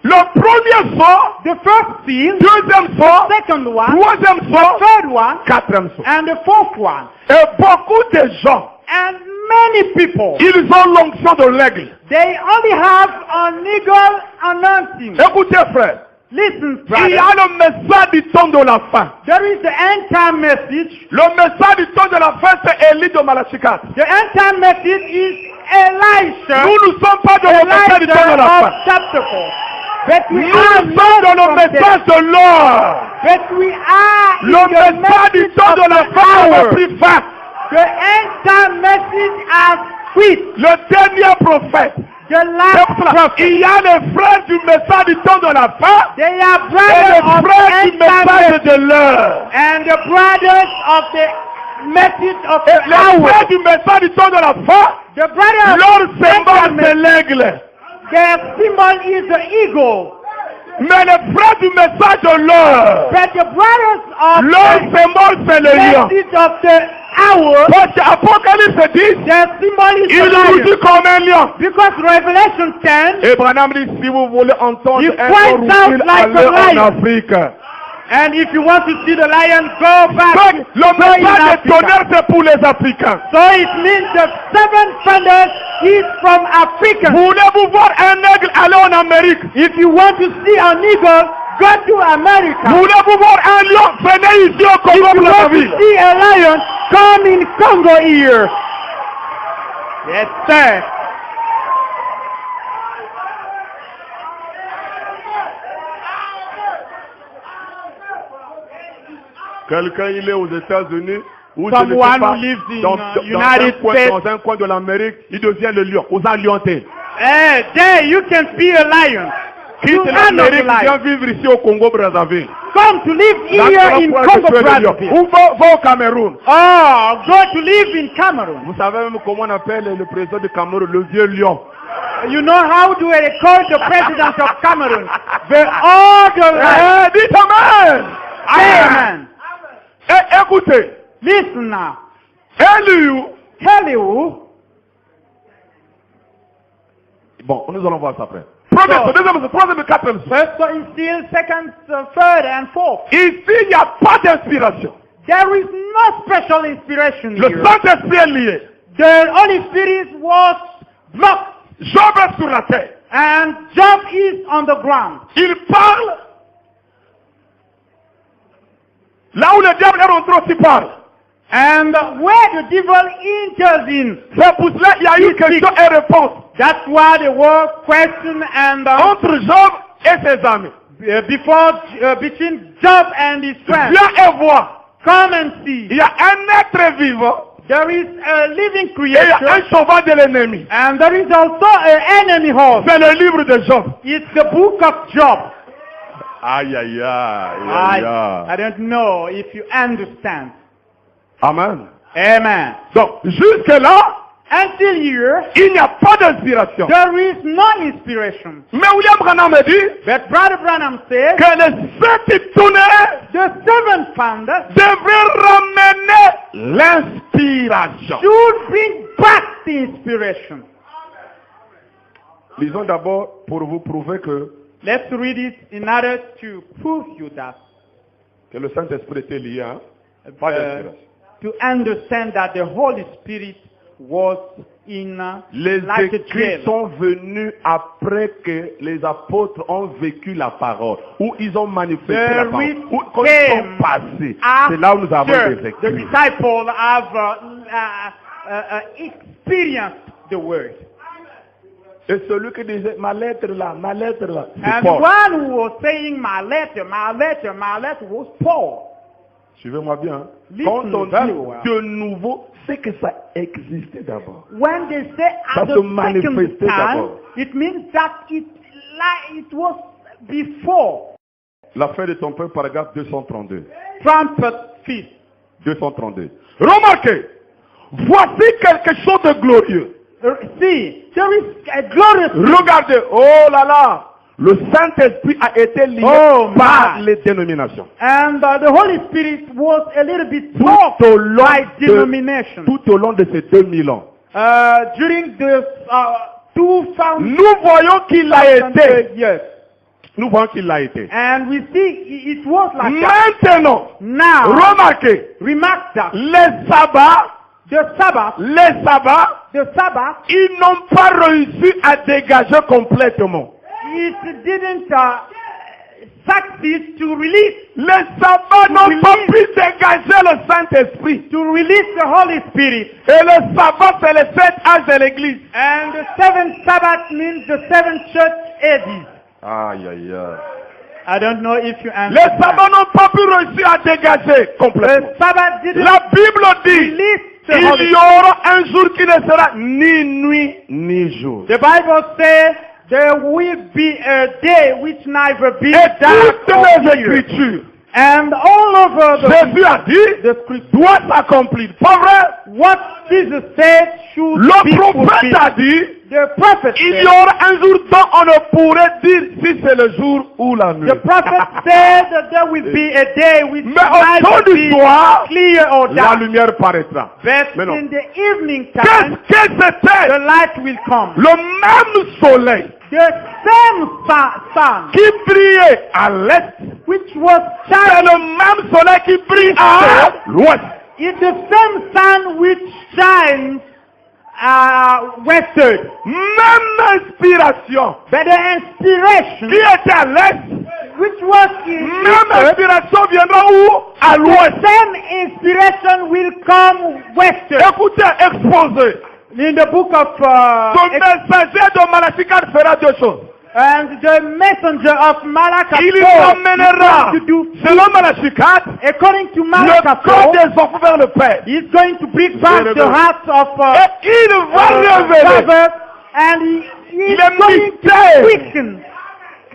Le premier son, The first seal, deuxième son, second one, troisième son, third one, quatrième son. and the fourth one. Et beaucoup de gens, And many people, ils ont l'onction de l'aigle. they only have an eagle anointing. Écoutez, frère. Listen, Il y brother. a le message du temps de la fin. There is the end time message. Le message du temps de la fin, c'est Élie de Malachikat. The end time message is Elisha. Nous ne sommes pas dans le message du temps de la Elijah fin. of chapter 4. But we Nous are sommes not dans le from message there. de l'or. But we are in Le the message du message temps of de la the fin a hour. pris fin. The end time message has quit. Le dernier prophète, The last prophet. Il y a les frères du message du temps de la fin They are et brothers les of frères du end time message de l'heure. and the brothers of the message of Et the les hour. frères du message du temps de la fin, The brothers leur of symbole c'est l'aigle. their symbol is the eagle. Mais les frères du message de l'heure, But the brothers of leur the symbole c'est le lion. message of the hour, Parce qu'Apocalypse 10, their symbol is il the nous dit lion. comme un lion. Because Revelation 10, Et Branham dit, si vous voulez entendre He un points roupille, out like allez a en lion. Afrique. and if you want to see the lion, go back. Donc, le Go in message de Africa. tonnerre, c'est pour les Africains. So it means the seven thunders is from Africa. Voulez-vous voir un aigle aller en Amérique? If you want to see an eagle, go to America. Voulez-vous voir un lion? Venez ici au Congo, If you want to Brazzaville. see a lion, come in Congo here. Yes, sir. Quelqu'un, il est aux États-Unis, ou Someone who lives in, United States. dans un coin de l'Amérique, il devient le lion, aux Lionté. There you can see a lion. You Quitte are not a l'Amérique, viens lion. vivre ici au Congo, Brazzaville. Come to live Dans here quel in coin Congo, que tu es le lion? Brazzaville. Ou va au Cameroun. Oh, go to live in Cameroon. Vous savez même comment on appelle le président du Cameroun, le vieux lion. You know how do they call the president of Cameroon? The older lion. Dites Amen. Amen. Et écoutez, Listen now. Elihu, Tell you. bon, nous allons voir ça après. Premier, So- deuxième, troisième et quatrième. First so in still, second, third, and fourth. Ici, il n'y a pas d'inspiration. There is no special inspiration Le here. Saint-Esprit est lié. The Holy Spirit was blocked, Job est sur la terre. and Job is on the ground. Il parle. Là où le diable est rentré aussi parle. And where the devil enters in, C'est pour cela qu'il y a eu question et réponse that's why the word question and entre Job et ses amis. between Job and his friends. Viens et vois. Come and see. Il y a un être vivant There is a living et il y a creator, un sauvage de l'ennemi. and there is also an enemy horse. C'est le livre de Job. It's the book of Job. Aïe, aïe, aïe, I don't know if you understand. Amen. Amen. Donc, jusque-là, Until here, il n'y a pas d'inspiration. there is no inspiration. Mais William Branham me dit But Brother Branham says que les sept tonnerres the seven thunders devraient ramener l'inspiration. should bring back the inspiration. Lisons d'abord pour vous prouver que Let's read it in order to prove you that. le Saint-Esprit était lié. Hein? Pas d'inspiration. To understand that the Holy Spirit was in Les like a écrits jail. sont venus après que les apôtres ont vécu la parole, où ils ont manifesté The la parole, read où quand ils sont came passés. C'est là où nous avons after des the écrits. disciples have experienced the word. Et celui qui disait ma lettre là, c'est And Paul. one who was saying, my letter was Paul. Suivez-moi bien. Hein. Listen Quand on very dit well. de nouveau, c'est que ça existait d'abord. When they say Ça at se the second manifestait time, d'abord. it means that it was before. La fin de ton peuple, paragraphe 232. Trumpet feast. 232. Remarquez, voici quelque chose de glorieux. See, there is a glorious. Regardez, oh là là, le Saint-Esprit a été lié Oh, par my. les dénominations. And the Holy Spirit was a little bit blocked Tout au long by denomination. tout au long de ces 2000 ans. During the 2000 Nous voyons qu'il a été. years. Nous voyons qu'il a été. And we see it was like that. Maintenant, Now, remarquez, remark that les sabbats, the Sabbath, ils n'ont pas réussi à dégager complètement. it didn't succeed to release Les sabbats n'ont pas pu dégager le Saint-Esprit. to release the Holy Spirit. Et le sabbat, c'est les 7 âges de l'Église. And the seventh Sabbath means the seven church ages. Aïe, aïe, aïe. I don't know if you Les understand. sabbats n'ont pas pu réussir à dégager complètement. The Sabbath didn't La Bible dit, release the Il Holy y aura un jour qui ne sera ni nuit ni jour. The Bible says there will be a day which neither be Et dark toutes or les clear. Écritures, And all over Jésus a dit, the scripture, doit s'accomplir. Pas vrai? what Jesus said should Le be prophète fulfilled. a dit, The prophet il y said, aura un jour dont on ne pourrait dire si c'est le jour ou la nuit. the prophet said that there will be a day which Mais au temps neither du be soir, clear or la dark. lumière paraîtra. But Mais non. in the evening Qu'est-ce time, que c'était? the light will come. Le même soleil The same sun qui brillait à l'est, which was c'est shining, le même soleil qui brille à l'ouest. it's the same sun which shines westward. Même inspiration But the inspiration qui était à l'est, which was in même eastward, inspiration viendra où? À the l'ouest. same inspiration will come westward. Écoutez, exposé. In the book of Le messager de Malachie 4 fera deux choses. and the messenger of Malachi Il 4 emmènera, is going to do, selon Malachie 4, according to le Malachi corps 4, des enfants vers le Père. he's going to bring back the hearts of Et il va révéler fathers, and he is les going mystères to quicken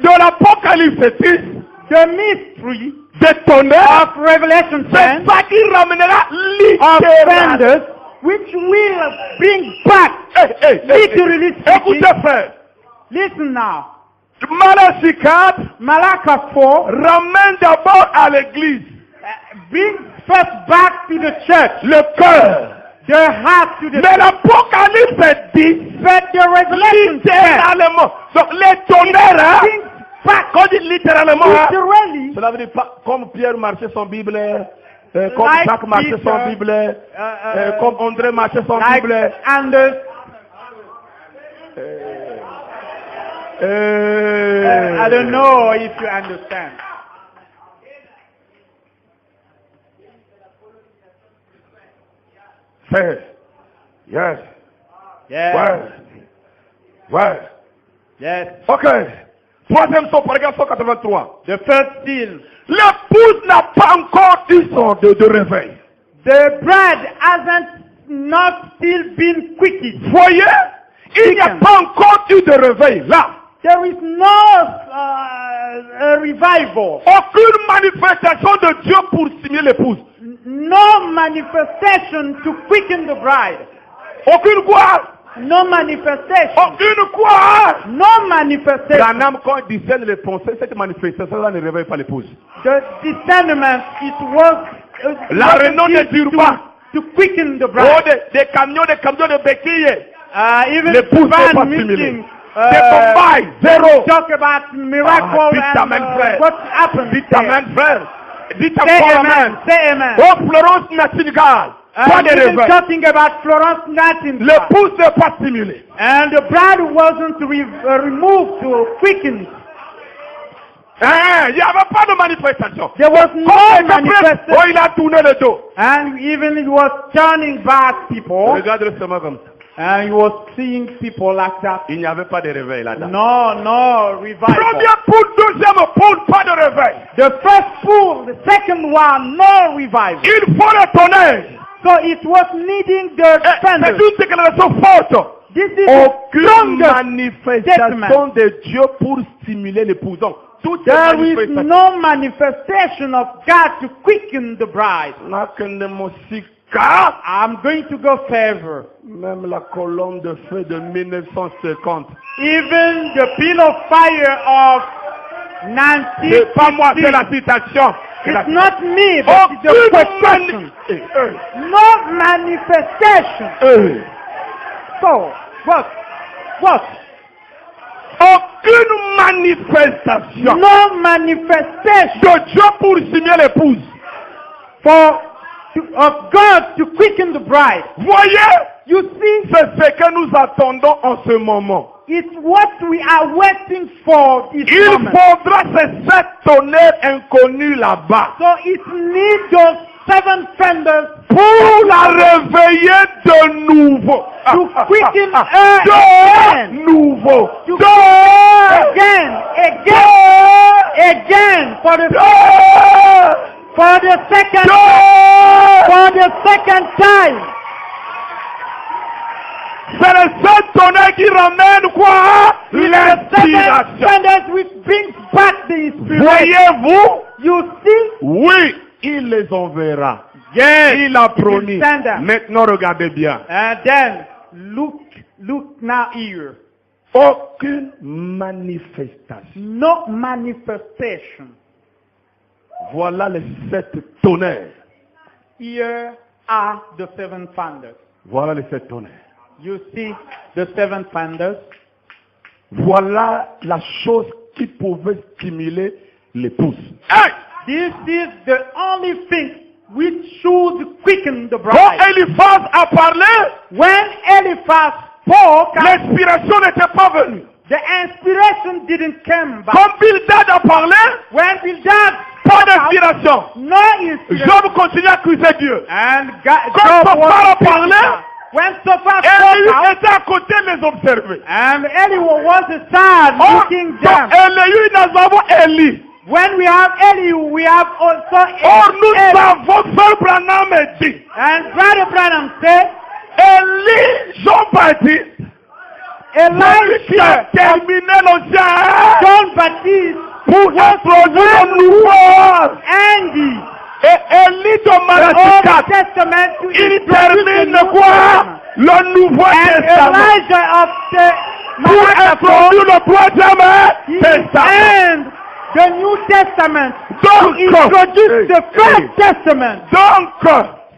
de l'Apocalypse 10, the mystery des tonnerres. of Revelation 10 C'est ça qui ramènera of littéralement. thunders, which will bring back, literally Écoutez, speaking, frère. listen now, Malachie 4 Malachi 4 ramène d'abord à l'église brings first back to the church, le cœur. the heart to the Mais l'Apocalypse 10, but the Revelation 10 littéralement. Donc les tonnerres, hein, brings back quand on dit littéralement, hein, literally cela veut dire pas comme Pierre marchait sans Bible, comme Like Jacques marchait sans Peter, Bible, comme André marchait sans like Bible. Anders. I don't know if you understand. Frère, yes, Yes. ouais. Yes. Ok. Troisième son, paragraphe 183. The first seal. L'épouse n'a pas encore eu son de réveil. The bride hasn't not still been quickened. Voyez, il n'y a pas encore eu de réveil là. There is no a revival. Aucune manifestation de Dieu pour signer l'épouse. No manifestation to quicken the bride. Aucune quoi? No manifestation. Aucune quoi? No manifestation. Branham, quand il discerne les pensées, cette manifestation-là ne réveille pas l'épouse. The discernment, it was La réunion ne dure pas. to quicken the Oh, bride. des camions de béquilles. Even L'épouse n'est pas divine stimulée. meeting, Des combats, zéro. talk about miracle Dites amen, and frère. what happened. Dites there. amen, frère. Dites Say encore amen. amen. Say amen. Oh, Florence Nightingale. Pas de Even réveil. talking about Florence Nightingale. L'épouse n'est pas stimulée. And the bride wasn't removed to quicken. Il n'y avait pas de manifestation. There was Quand no il était prêt, manifestation. oh, il a tourné le dos. And even he was turning back people. Regarde seulement comme ça. And he was seeing people like that. Il n'y avait pas de réveil là-dedans. No revival. Première poule, deuxième poule, pas de réveil. The first pool, the second one, no revival. Il faut le tonnerre. So it was needing the C'est standard. une déclaration forte. This is Aucune strongest manifestation statement. de Dieu pour stimuler l'épouse. Donc, toutes les There is manifestations. no manifestation of God to quicken the bride. I'm going to go further. Même la colonne de feu de 1950. Even the pile of fire of C'est pas moi, c'est 1960. la citation. It's not me, but it's the question. No manifestation. So, what? Aucune manifestation No manifestation de Dieu pour signer l'épouse. of God to quicken the bride. Voyez, You see, c'est ce que nous attendons en ce moment. it's what we are waiting for this Il moment. faudra ces 7 tonnerres inconnus là-bas So it needs those 7 thunders pour la réveiller de nouveau. to quicken her De again. nouveau. To De again for the second De time. C'est le seul tonnerre qui ramène quoi? It's the seven L'inspiration. thunders which brings back the inspiration. Voyez-vous? You see? Oui, il les enverra. Yes. Il a promis. will send them. Maintenant, regardez bien. And then look now here. Aucune manifestation. No manifestation. Voilà les 7 tonnerres. Here are the seven thunders. Voilà les 7 tonnerres. You see the seven thunders. Voilà la chose qui pouvait stimuler l'épouse. Hey! This is the only thing which should quicken the Quand bride. Eliphaz a parlé, When Eliphaz spoke, l'inspiration n'était pas venue. the inspiration didn't come back. Quand Bildad a parlé, When Bildad pas spoke out, d'inspiration. no inspiration. Job continue à accuser Dieu. And Quand Job Sophar was a parlé, when Sophar Élie spoke out, était à côté de les observer. and Elihu was sad Or, looking dans down. Élie, nous avons Élie. When we have Elihu, we have also Or, nous Eli. avons Frère Branham dit. And Brother Branham said, Élie, Jean-Baptiste, celui qui a Elijah, terminé l'Ancien John Baptist, pour introduire le nouveau. Andy, Et Élie de the Malachi Old 4, Testament to il introduce the termine New quoi? Testament. Le Nouveau And Testament. Elijah of the Pour introduire le Troisième he Testament. and the New Testament to Donc, introduce the First Testament. donc,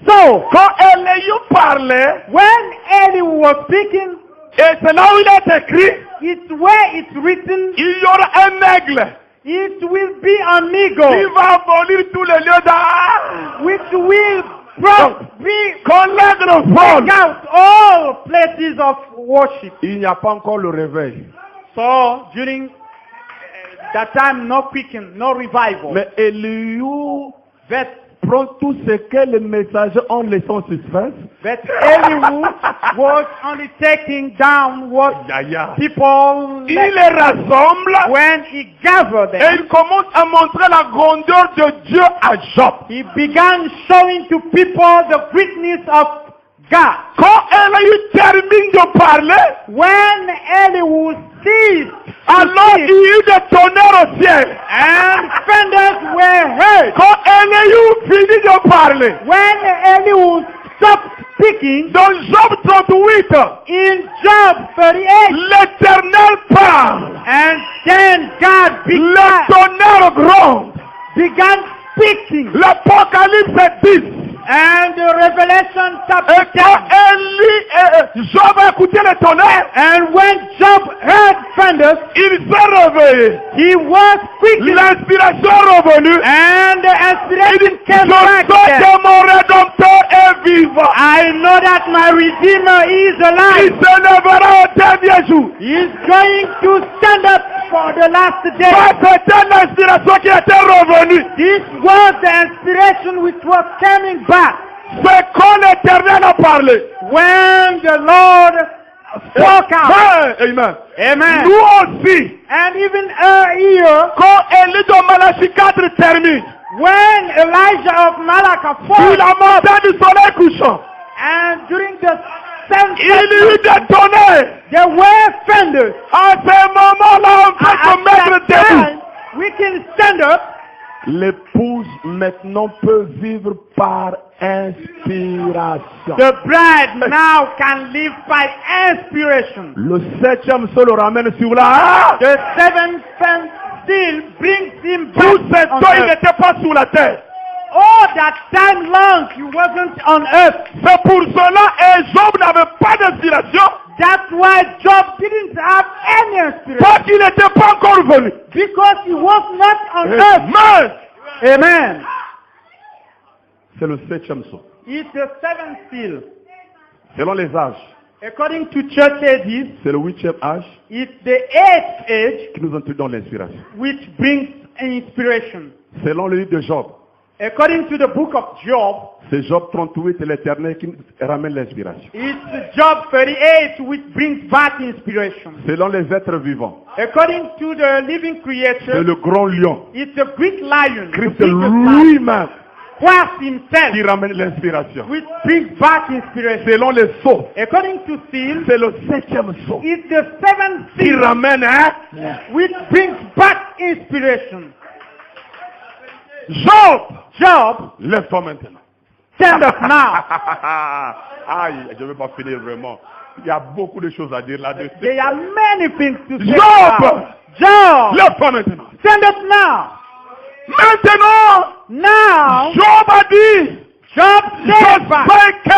So, quand Élie parlait, when Elihu was speaking, et c'est là où il est écrit, it's where it's written, il y aura un aigle it will be an qui eagle, va abolir tous les lieux d'art. which will be Quand l'aigle vole, out all places of worship. il n'y a pas encore le réveil. So during that time, no quicken, no revival. Mais Elihu But prend tout ce que les messagers ont laissé en suspense. Elihu was only taking down what people Il les rassemble when he gathered et them. il commence à montrer la grandeur de Dieu à Job. He began showing to people the greatness of God. Quand Elihu termine de parler, When Elihu ceased, alors il y eut des tonnerres au ciel. and thunders were heard. Quand Elihu finit de parler, When Elihu stopped speaking, dans Job 38, in Job 38, l'Éternel parle. and then God Le tonnerre gronde. began speaking. L'Apocalypse 10. And Revelation Et chapter quand 10. Élie, Job a écouté le tonnerre, And when Job heard thunders, il s'est réveillé. he was quickened. L'inspiration est revenue. And the Il inspiration dit, came je back sais again. que mon Rédempteur est vivant. I know that my Redeemer is Il alive. se lèvera au dernier jour. He is going to stand up for the last day. Ça, c'était l'inspiration qui était revenue. This was the inspiration which was coming back. C'est quand l'Éternel a parlé. When the Lord spoke out. Amen. Amen. Nous aussi, And even here, quand Élie de Malachi 4 termine, when Elijah of Malacca sur fought, la montagne du soleil couchant, and during the seventh il y eut des tonnerres. there were thunders. À ce moment-là, on peut At se mettre that debout. time, we can stand up. L'épouse maintenant peut vivre par inspiration. The bride now can live by inspiration. Le 7e se le ramène sur la... The seventh seal brings him Tout back ce on temps, il earth. n'était pas sur la terre. All that time long, he wasn't on earth. C'est pour cela que Job n'avait pas d'inspiration. That's why Job didn't have any inspiration. Parce qu'il n'était pas encore venu. Because he was not on earth. Amen. Amen. C'est le 7e saut. It's the seventh seal. Selon les âges, According to church ages, c'est le 8e âge it's the eighth age qui nous introduit dans l'inspiration. which brings inspiration. Selon le livre de Job, According to the book of Job, c'est Job 38 et l'Éternel qui ramène l'inspiration. it's Job 38 which brings back inspiration. Selon les êtres vivants, According to the living c'est creature, le grand lion. it's a great lion. the Christ biggest lion. lui-même quench himself, qui ramène l'inspiration. which brings back inspiration. Selon les sceaux, According to Seal, c'est le 7e sceau it's the seventh qui seal ramène, hein? which brings back inspiration. Job, lève-toi maintenant. Stand up now. Aïe, je ne vais pas finir vraiment. Il y a beaucoup de choses à dire là-dessus. There are many things to say. Job! about. Job, Lève-toi maintenant. stand up now. Maintenant, Now, Job a dit, Job je said back, sais que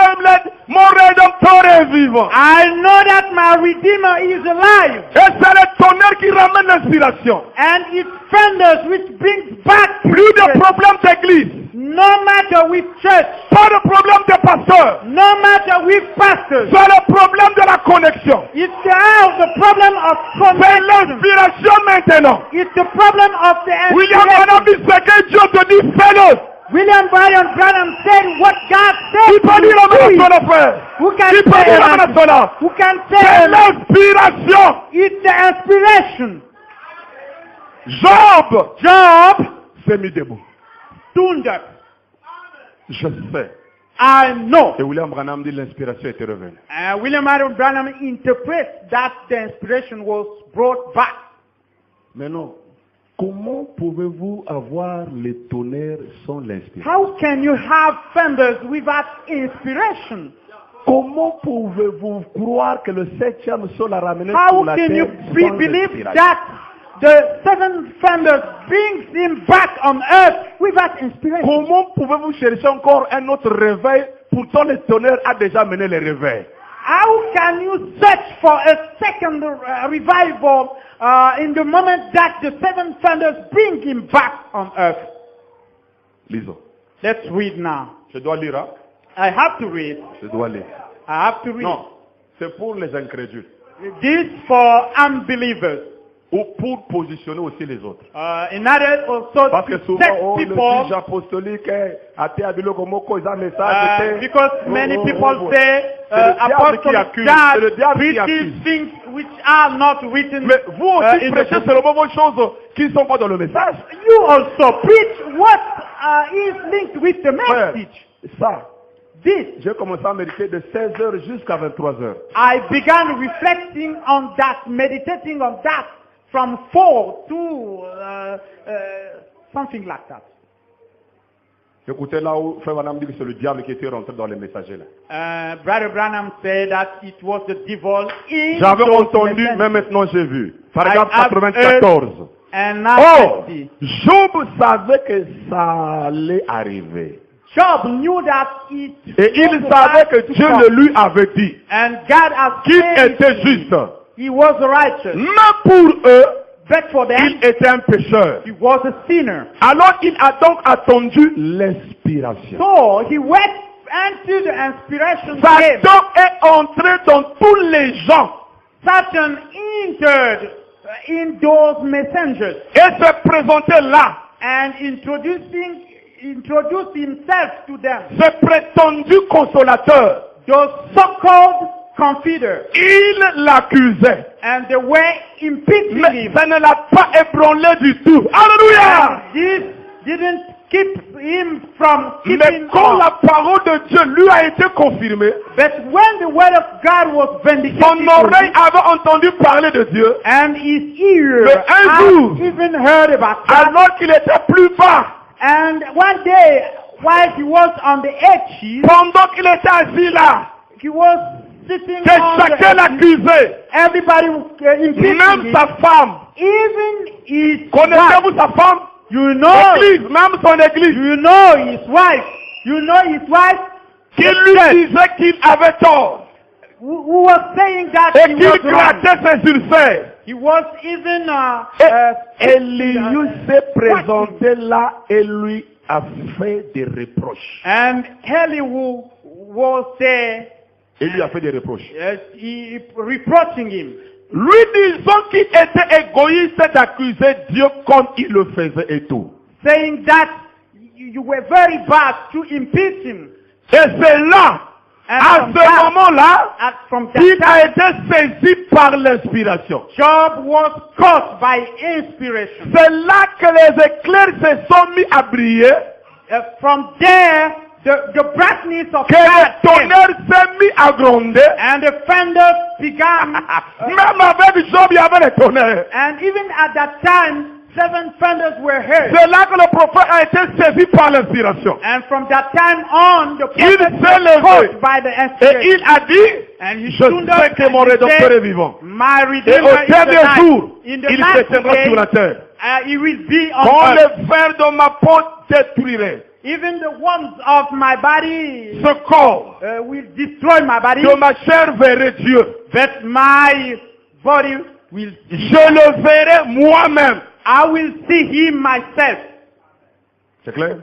mon rédempteur est vivant. I know that my Redeemer is alive, Et c'est le tonnerre qui ramène l'inspiration. and it's thunders which brings back Plus de inspiration. problèmes d'église. No matter with church, Pas de problème de pasteur. no matter with pastors, C'est le problème de la connexion. it's the problem of C'est connection. l'inspiration maintenant. It's the problem of the William inspiration. Branham dit ce que Dieu te dit, fais-le. William Bryan Branham said what God said. Tu peux dire to amen do à it. ton frère. Who can Tu peux say dire amen à amen? cela. Who can C'est say amen? l'inspiration. It's the inspiration. Job s'est mis debout. Tuned up. Je sais. I know. Et William Branham dit l'inspiration était revenue. William Marion Branham interprets that the inspiration was brought back. Mais non. Comment pouvez-vous avoir les tonnerres sans l'inspiration? How can you have thunders without inspiration? Comment pouvez-vous croire que le 7e sol a ramené sur How la can terre you sans believe l'inspiration? that the seven thunders brings him back on earth without inspiration? Comment pouvez-vous chercher encore un autre réveil? Pourtant le tonnerre a déjà mené le réveil. How can you search for a second revival in the moment that the seven thunders bring him back on earth? Lisons. Let's read now. Je dois lire, hein? I have to read. Je dois lire. I have to read. Non, c'est pour les incrédules. This for unbelievers. Ou pour positionner aussi les autres. In order also Parce que to souvent, set oh, le people, juge apostolique, athée Abiloko Moko, ils ont un message. because many people say, C'est le diable qui Apostle accuse. C'est le God diable qui preaches accuse. things which are not written. Mais vous aussi in the prêchez book. seulement vos choses qui ne sont pas dans le message. You also preach what is linked with the Frère, message. ça, This, j'ai commencé à méditer de 16h jusqu'à 23h. I began reflecting on that, meditating on that from 4 to something like that. Écoutez là où Frère Branham dit que c'est le diable qui était rentré dans les messagers là. Brother Branham said that it was the devil in J'avais those entendu, messages. mais maintenant j'ai vu. I Paragraphe have 94. And now Oh, I see. Job savait que ça allait arriver. Job knew that it Et il savait que Dieu le lui avait dit. and God has Qu'il said était juste. he was righteous. Mais pour eux, But for them, il était un pécheur. he was a sinner. Alors il a donc attendu l'inspiration. So he went until the inspiration came. Satan est entré dans tous les gens Satan entered in those messengers et se présentait là. and introduced himself to them. Ce prétendu consolateur, Those so-called confiders. il l'accusait. And they were impeaching Mais him. ça ne l'a pas ébranlé du tout. Alléluia! And this didn't keep him from Mais keeping quand on. la parole de Dieu lui a été confirmée, But when the word of God was vindicated, son oreille avait entendu parler de Dieu, and his ear Mais un had jour, even heard about God, alors qu'il était plus bas, and one day, while he was on the edge, pendant qu'il était assis là, he was sitting que on the chacun edge. l'accusait, Everybody impeaching même him, sa femme. even his wife. Connaissez-vous sa femme? You know, L'église, même son église, you know his wife. You know his wife qui lui disait qu'il avait tort who was saying that et he qu'il was wrong. grattait ses ulcères. He was even Et Elihu s'est présenté là et lui a fait des reproches. and Elihu was there, Il lui a fait des reproches. reproaching him, Lui disant qu'il était égoïste d'accuser Dieu comme il le faisait et tout. saying that you were very bad to impeach him. Et c'est là, And à from ce that- moment-là, From qu'il that a time, été saisi par l'inspiration. Job was caught by inspiration. C'est là que les éclairs se sont mis à briller from there, the brightness of que God le came, tonnerre s'est mis à gronder. and the thunders began. Même avec Job, il y avait le tonnerre. And even at that time, 7 thunders were heard. C'est là que le prophète a été saisi par l'inspiration. And from that time on, the Il prophet s'est was levé. caught by the Et inspiration. il a dit, And he je stood up sais que and mon he rédempteur est said, vivant. My Et Redeemer au is dernier alive. jour, In the il last s'éteindra day, sur la terre. he will be on Quand earth. le fer de ma peau détruirait Even the worms of my body ce corps, will destroy my body, de ma chair verrait Dieu. but my body will. Je le verrai moi-même. I will see him myself. C'est clair?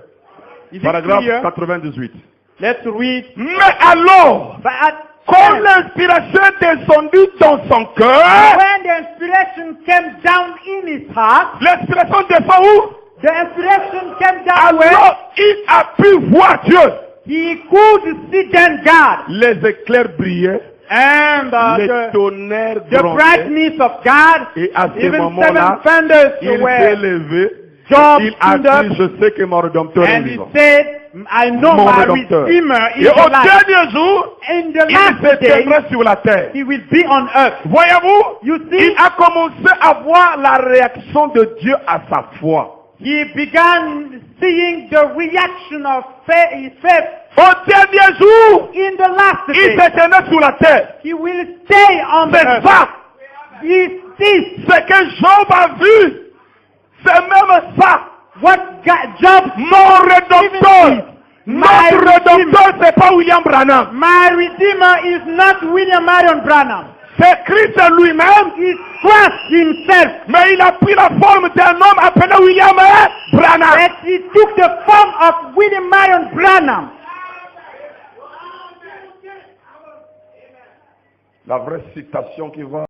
Is it Paragraphe clear? 98. Let's read. Mais alors, But quand l'inspiration descendit dans son cœur, when the inspiration came down in his heart, l'inspiration descend où? the inspiration came down where Alors, il a pu voir Dieu. he could see then God. Les éclairs brillaient, And les tonnerres the grondaient. brightness of God, Et à ce even 7 moment-là, thunders il s'est were, levé. Job Il a stood up, dit, je sais que mon rédempteur est and he vivant. said, I know Mon my rédempteur. Redeemer is Et au alive. dernier jour, In the il last day, s'éteindra sur la terre. he will be on earth. Voyez-vous, You il see, a commencé à voir la réaction de Dieu à sa foi. he began seeing the reaction of his faith. Au dernier jour, In the last il day, s'éteindra sur la terre. he will stay on the C'est earth. ça. He sees Ce que Job a vu, c'est même ça. what Job Mon rédempteur. Notre rédempteur, c'est pas William Branham. My Redeemer is not William Marion Branham. C'est Christ lui-même. It's Christ himself. Mais il a pris la forme d'un homme appelé William Branham. But he took the form of William Marion Branham. La vraie citation qui va